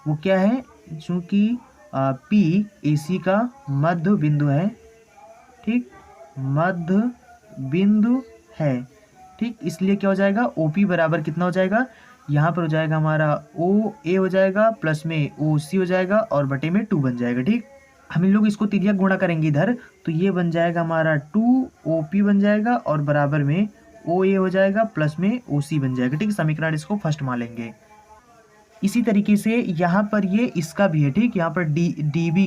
वो क्या है, चूँकि पी ए सी का मध्य बिंदु है, ठीक, मध्य बिंदु है, ठीक। इसलिए क्या हो जाएगा, ओ पी बराबर कितना हो जाएगा, यहाँ पर हो जाएगा हमारा ओ ए हो जाएगा प्लस में ओ सी हो जाएगा और बटे में 2 बन जाएगा, ठीक। हम इन लोग इसको तिर्यक गुणा करेंगे इधर, तो ये बन जाएगा हमारा 2 ओ पी बन जाएगा और बराबर में ओ ए हो जाएगा प्लस में ओ सी बन जाएगा, ठीक। समीकरण इसको फर्स्ट मान लेंगे। इसी तरीके से यहाँ पर ये इसका भी है, ठीक। यहाँ पर डी बी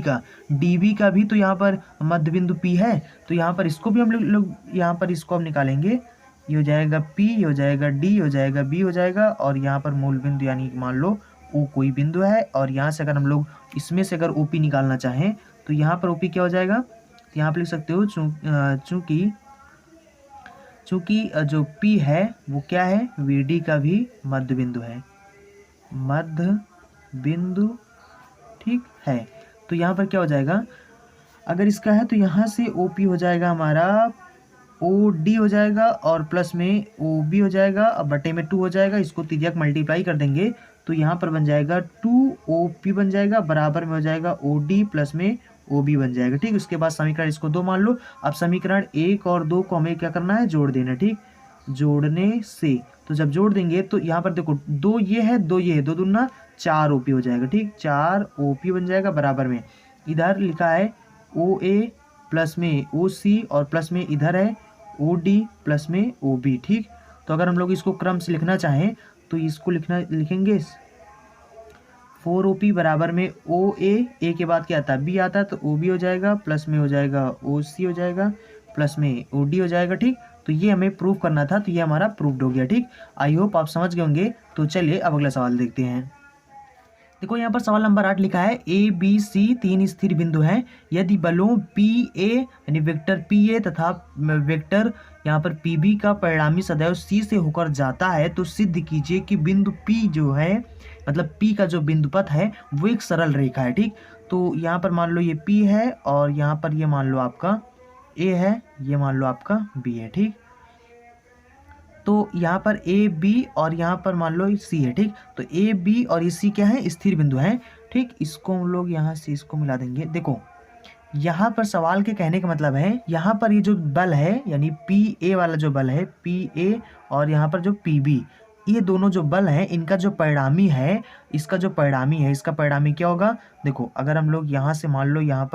का भी तो यहाँ पर मध्य बिंदु पी है, तो यहाँ पर इसको भी हम लोग यहाँ पर इसको हम निकालेंगे। ये हो जाएगा पी, ये हो जाएगा डी, हो जाएगा बी हो जाएगा, और यहाँ पर मूल बिंदु यानी मान लो ओ कोई बिंदु है, और यहाँ से अगर हम लोग इसमें से अगर ओ पी निकालना चाहें तो यहाँ पर ओ पी क्या हो जाएगा, तो यहाँ पर लिख सकते हो चूँकि जो पी है वो क्या है, वी डी का भी मध्य बिंदु है, मध्य बिंदु, ठीक है। तो यहाँ पर क्या हो जाएगा, अगर इसका है तो यहाँ से ओ पी हो जाएगा हमारा ओ डी हो जाएगा और प्लस में ओ बी हो जाएगा और बटे में 2 हो जाएगा। इसको तिर्यक मल्टीप्लाई कर देंगे तो यहाँ पर बन जाएगा 2 ओ पी बन जाएगा, बराबर में हो जाएगा ओ डी प्लस में ओ बी बन जाएगा, ठीक। उसके बाद समीकरण इसको 2 मान लो। अब समीकरण 1 और 2 को हमें क्या करना है, जोड़ देना, ठीक। जोड़ने से तो जब जोड़ देंगे तो यहाँ पर देखो 2 ये है, 2 ये है, 2 दूना 4 ओ पी हो जाएगा, ठीक। 4 ओ पी बन जाएगा, बराबर में इधर लिखा है ओ ए प्लस में ओ सी और प्लस में इधर है ओ डी प्लस में ओ बी, ठीक। तो अगर हम लोग इसको क्रम से लिखना चाहें तो इसको लिखेंगे 4 ओ पी बराबर में ओ ए के बाद क्या आता है, बी आता है, तो ओ बी हो जाएगा प्लस में हो जाएगा ओ सी हो जाएगा प्लस में ओ डी हो जाएगा, ठीक। तो ये हमें प्रूव करना था, तो ये हमारा प्रूव्ड हो गया, ठीक। आई होप आप समझ गए होंगे। तो चलिए अब अगला सवाल देखते हैं। देखो यहाँ पर सवाल नंबर 8 लिखा है ए बी सी 3 स्थिर बिंदु हैं। यदि बलों पी ए यानी वेक्टर पी ए तथा वेक्टर यहाँ पर पी बी का परिणामी सदैव सी से होकर जाता है तो सिद्ध कीजिए कि बिंदु पी जो है मतलब पी का जो बिंदु पथ है वो एक सरल रेखा है। ठीक, तो यहाँ पर मान लो ये पी है और यहाँ पर ये मान लो आपका ए है, ये मान लो आपका बी है। ठीक, तो यहाँ पर ए बी और यहाँ पर मान लो सी है। ठीक, तो ए बी और ये सी क्या है, स्थिर बिंदु हैं। ठीक, इसको हम लोग यहाँ से इसको मिला देंगे। देखो यहाँ पर सवाल के कहने का मतलब है यहाँ पर ये जो बल है यानी पी ए वाला जो बल है पी ए और यहाँ पर जो पी बी, ये दोनों जो बल हैं इनका जो परिणामी है, इसका जो परिणामी है, इसका परिणामी क्या होगा। देखो अगर हम लोग यहाँ से मान लो यहाँ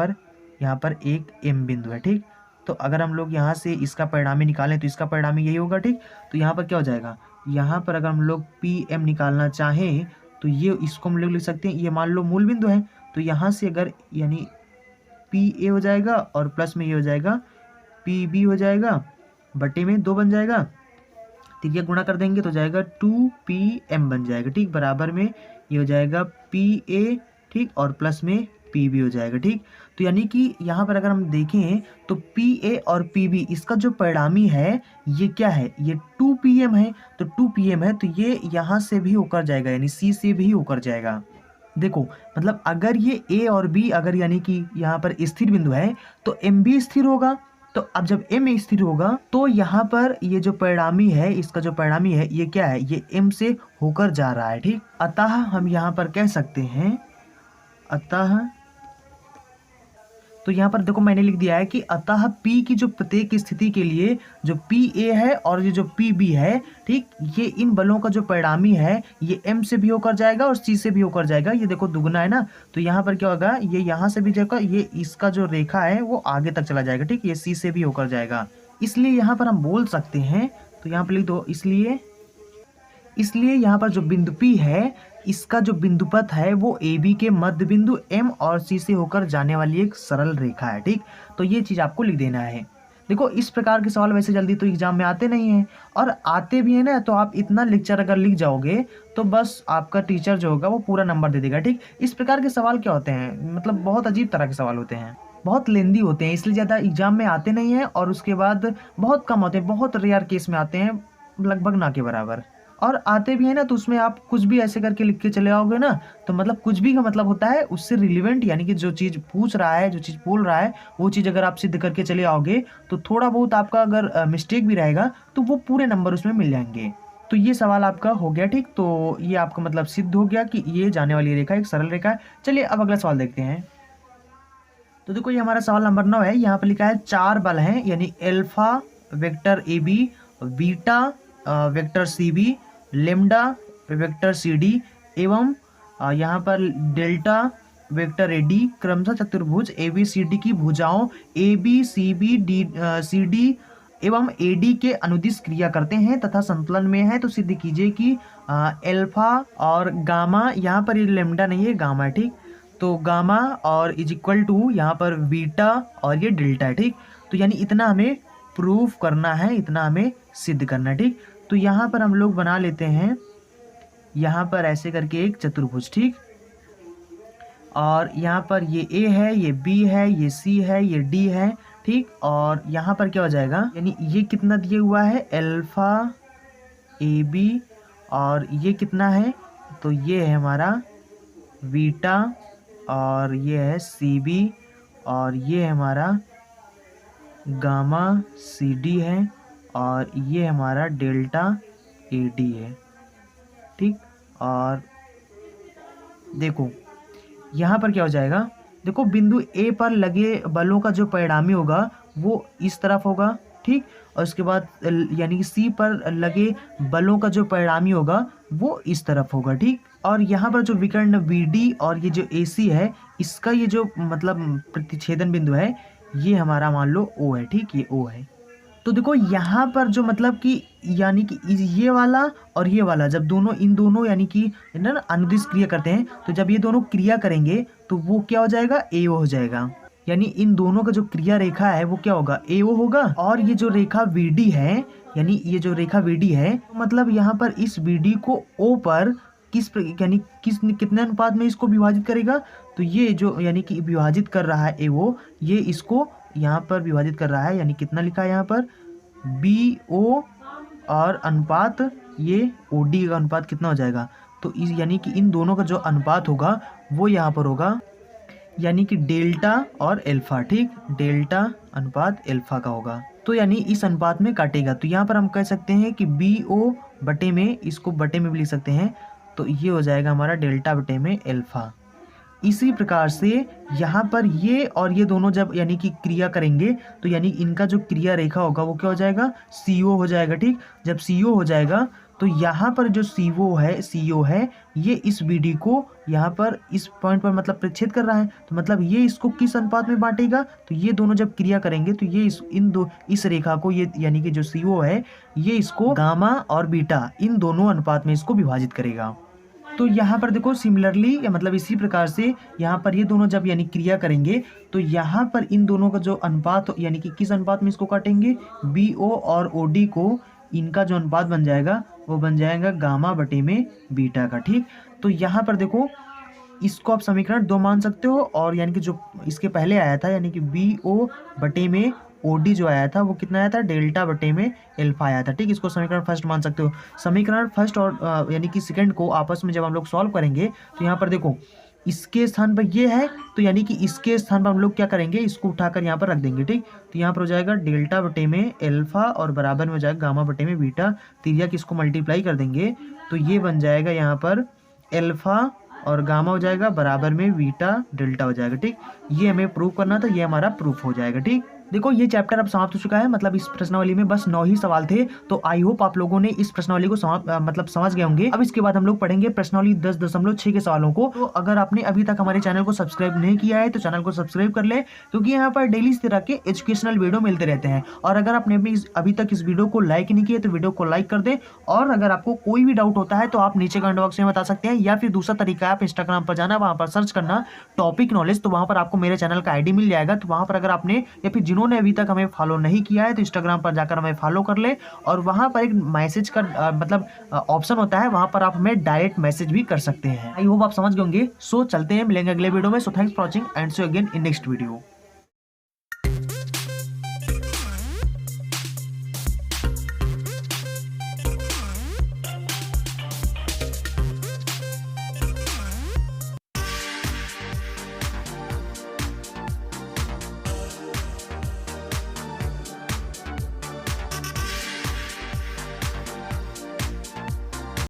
पर एक एम बिंदु है। ठीक, तो अगर हम लोग यहाँ से इसका परिणामी निकालें तो इसका परिणामी यही होगा। ठीक, तो यहाँ पर क्या हो जाएगा, यहाँ पर अगर हम लोग पी एम निकालना चाहें तो ये इसको हम लोग लिख सकते हैं, ये मान लो मूल बिंदु है। तो यहाँ से अगर यानी पी ए हो जाएगा और प्लस में ये हो जाएगा पी बी हो जाएगा, बटे में 2 बन जाएगा। ठीक है, गुणा कर देंगे तो जाएगा 2 पी एम बन जाएगा। ठीक, बराबर में ये हो जाएगा पी ए, ठीक, और प्लस में पी बी हो जाएगा। ठीक, तो यानी कि यहाँ पर अगर हम देखें तो पी ए और पी बी इसका जो परिणामी है ये क्या है, ये 2 पी एम है। तो 2 पी एम है तो ये यहाँ से भी होकर जाएगा यानी सी से भी होकर जाएगा। देखो मतलब अगर ये ए और बी अगर यानी कि यहाँ पर स्थिर बिंदु है तो एम भी स्थिर होगा। तो अब जब एम स्थिर होगा तो यहाँ पर ये जो परिणामी है, इसका जो परिणामी है ये क्या है, ये एम से होकर जा रहा है। ठीक, अतः हम यहाँ पर कह सकते हैं, अतः तो यहाँ पर देखो मैंने लिख दिया है कि अतः P की जो प्रत्येक स्थिति के लिए जो PA है और ये जो PB है, ठीक, ये इन बलों का जो परिणामी है ये M से भी होकर जाएगा और C से भी होकर जाएगा। ये देखो दुगना है ना, तो यहाँ पर क्या होगा, ये यहाँ से भी जाएगा, ये इसका जो रेखा है वो आगे तक चला जाएगा। ठीक, ये C से भी होकर जाएगा। इसलिए यहाँ पर हम बोल सकते हैं, तो यहाँ पर लिख दो, इसलिए यहाँ पर जो बिंदु P है इसका जो बिंदु पथ है वो ए बी के मध्य बिंदु M और C से होकर जाने वाली एक सरल रेखा है। ठीक, तो ये चीज़ आपको लिख देना है। देखो इस प्रकार के सवाल वैसे जल्दी तो एग्जाम में आते नहीं हैं, और आते भी हैं ना तो आप इतना लेक्चर अगर लिख जाओगे तो बस आपका टीचर जो होगा वो पूरा नंबर दे देगा। ठीक, इस प्रकार के सवाल क्या होते हैं, मतलब बहुत अजीब तरह के सवाल होते हैं, बहुत लेंदी होते हैं, इसलिए ज़्यादा एग्जाम में आते नहीं हैं, और उसके बाद बहुत कम होते हैं, बहुत रेयर केस में आते हैं, लगभग ना के बराबर। और आते भी है ना तो उसमें आप कुछ भी ऐसे करके लिख के चले आओगे ना, तो मतलब कुछ भी का मतलब होता है उससे रिलेवेंट, यानी कि जो चीज़ पूछ रहा है, जो चीज़ बोल रहा है वो चीज़ अगर आप सिद्ध करके चले आओगे तो थोड़ा बहुत आपका अगर मिस्टेक भी रहेगा तो वो पूरे नंबर उसमें मिल जाएंगे। तो ये सवाल आपका हो गया। ठीक, तो ये आपका मतलब सिद्ध हो गया कि ये जाने वाली रेखा एक सरल रेखा है। चलिए अब अगला सवाल देखते हैं। तो देखो ये हमारा सवाल नंबर 9 है। यहाँ पर लिखा है 4 बल हैं, यानी alpha vector A B, beta vector C B, lambda vector C D एवं यहाँ पर डेल्टा वेक्टर ए डी क्रमशः चतुर्भुज ए बी सी डी की भुजाओं A B C B D C D एवं ए डी के अनुदिश क्रिया करते हैं तथा संतुलन में है। तो सिद्ध कीजिए कि एल्फा और गामा, यहाँ पर ये लेम्डा नहीं है गामा है। ठीक, तो गामा और इज इक्वल टू यहाँ पर बीटा और ये डेल्टा है। ठीक, तो यानी इतना हमें प्रूफ करना है, इतना हमें सिद्ध करना है। ठीक, तो यहाँ पर हम लोग बना लेते हैं यहाँ पर ऐसे करके एक चतुर्भुज। ठीक, और यहाँ पर ये ए है, ये बी है, ये सी है, ये डी है। ठीक, और यहाँ पर क्या हो जाएगा, यानी ये कितना दिया हुआ है एल्फा ए बी, और ये कितना है, तो ये है हमारा बीटा, और ये है सी बी, और ये है हमारा गामा सी डी है, और ये हमारा डेल्टा ए डी है। ठीक, और देखो यहाँ पर क्या हो जाएगा, देखो बिंदु ए पर लगे बलों का जो परिणामी होगा वो इस तरफ होगा। ठीक, और उसके बाद यानी कि सी पर लगे बलों का जो परिणामी होगा वो इस तरफ होगा। ठीक, और यहाँ पर जो विकर्ण बी डी और ये जो ए सी है इसका ये जो मतलब प्रतिच्छेदन बिंदु है ये हमारा मान लो ओ है। ठीक, ये ओ है। तो देखो यहाँ पर जो मतलब कि यानी कि ये वाला और ये वाला जब दोनों इन दोनों यानी कि ना अनुदिश क्रिया करते हैं, तो जब ये दोनों क्रिया करेंगे तो वो क्या हो जाएगा, ए ओ हो जाएगा। यानी इन दोनों का जो क्रिया रेखा है वो क्या होगा, ए ओ होगा। और ये जो रेखा वी डी है, यानी ये जो रेखा वी डी है, मतलब यहाँ पर इस वी डी को ओ पर यानी कितने अनुपात में इसको विभाजित करेगा, तो ये जो यानी कि विभाजित कर रहा है वो ये इसको यहाँ पर विभाजित कर रहा है, यानी कितना लिखा है यहाँ पर BO और अनुपात ये OD का अनुपात कितना हो जाएगा, तो इस यानी कि इन दोनों का जो अनुपात होगा वो यहाँ पर होगा यानी कि डेल्टा और एल्फा, ठीक, डेल्टा अनुपात एल्फा का होगा, तो यानी इस अनुपात में काटेगा। तो यहाँ पर हम कह सकते हैं कि BO बटे में, इसको बटे में भी लिख सकते हैं, तो ये हो जाएगा हमारा डेल्टा बटे में एल्फा। इसी प्रकार से यहाँ पर ये और ये दोनों जब यानी कि क्रिया करेंगे तो यानी इनका जो क्रिया रेखा होगा वो क्या हो जाएगा, CO हो जाएगा, ठीक। जब CO हो जाएगा तो यहाँ पर जो CO है ये इस BD को यहाँ पर इस पॉइंट पर मतलब प्रतिच्छेद कर रहा है, तो मतलब ये इसको किस अनुपात में बांटेगा, तो ये दोनों जब क्रिया करेंगे तो ये इस रेखा को ये यानी कि जो CO है ये इसको गामा और बीटा इन दोनों अनुपात में इसको विभाजित करेगा। तो यहाँ पर देखो सिमिलरली या मतलब इसी प्रकार से यहाँ पर ये दोनों जब यानी क्रिया करेंगे तो यहाँ पर इन दोनों का जो अनुपात यानी कि किस अनुपात में इसको काटेंगे, BO और OD को, इनका जो अनुपात बन जाएगा वो बन जाएगा गामा बटे में बीटा का, ठीक। तो यहाँ पर देखो इसको आप समीकरण 2 मान सकते हो, और यानी कि जो इसके पहले आया था यानी कि BO बटे में OD जो आया था वो कितना आया था, डेल्टा बटे में एल्फा आया था, ठीक। इसको समीकरण फर्स्ट मान सकते हो। समीकरण फर्स्ट और यानी कि सेकंड को आपस में जब हम लोग सॉल्व करेंगे तो यहाँ पर देखो इसके स्थान पर ये है, तो यानी कि इसके स्थान पर हम लोग क्या करेंगे, इसको उठाकर यहाँ पर रख देंगे, ठीक। तो यहाँ पर हो जाएगा डेल्टा बटे में एल्फा और बराबर में हो जाएगा गामा बटे में बीटा, तिर्यक की इसको मल्टीप्लाई कर देंगे तो ये बन जाएगा यहाँ पर एल्फा और गामा हो जाएगा बराबर में बीटा डेल्टा हो जाएगा, ठीक। ये हमें प्रूव करना था, ये हमारा प्रूफ हो जाएगा, ठीक। देखो ये चैप्टर अब समाप्त हो चुका है, मतलब इस प्रश्नावली में बस 9 ही सवाल थे, तो आई होप आप लोगों ने इस प्रश्नावली को मतलब समझ गए होंगे। अब इसके बाद हम लोग पढ़ेंगे प्रश्नावली 10.6 के सवालों को। तो अगर आपने अभी तक हमारे चैनल को सब्सक्राइब नहीं किया है तो चैनल को सब्सक्राइब कर ले, क्योंकि यहाँ पर डेली इस तरह के एजुकेशनल वीडियो मिलते रहते हैं। और अगर आपने अभी तक इस वीडियो को लाइक नहीं किया तो वीडियो को लाइक कर दे, और अगर आपको कोई भी डाउट होता है तो आप नीचे कमेंट बॉक्स में बता सकते हैं, या फिर दूसरा तरीका आप इंस्टाग्राम पर जाना, वहां पर सर्च करना टॉपिक नॉलेज, तो वहां पर आपको मेरे चैनल का ID मिल जाएगा। तो वहां पर अगर आपने या फिर जिन्होंने अभी तक हमें फॉलो नहीं किया है तो इंस्टाग्राम पर जाकर हमें फॉलो कर ले, और वहां पर एक मैसेज का मतलब ऑप्शन होता है, वहां पर आप हमें डायरेक्ट मैसेज भी कर सकते हैं। आई होप आप समझ गए होंगे। सो चलते हैं, मिलेंगे अगले वीडियो में। So thanks for watching and see you again in next video.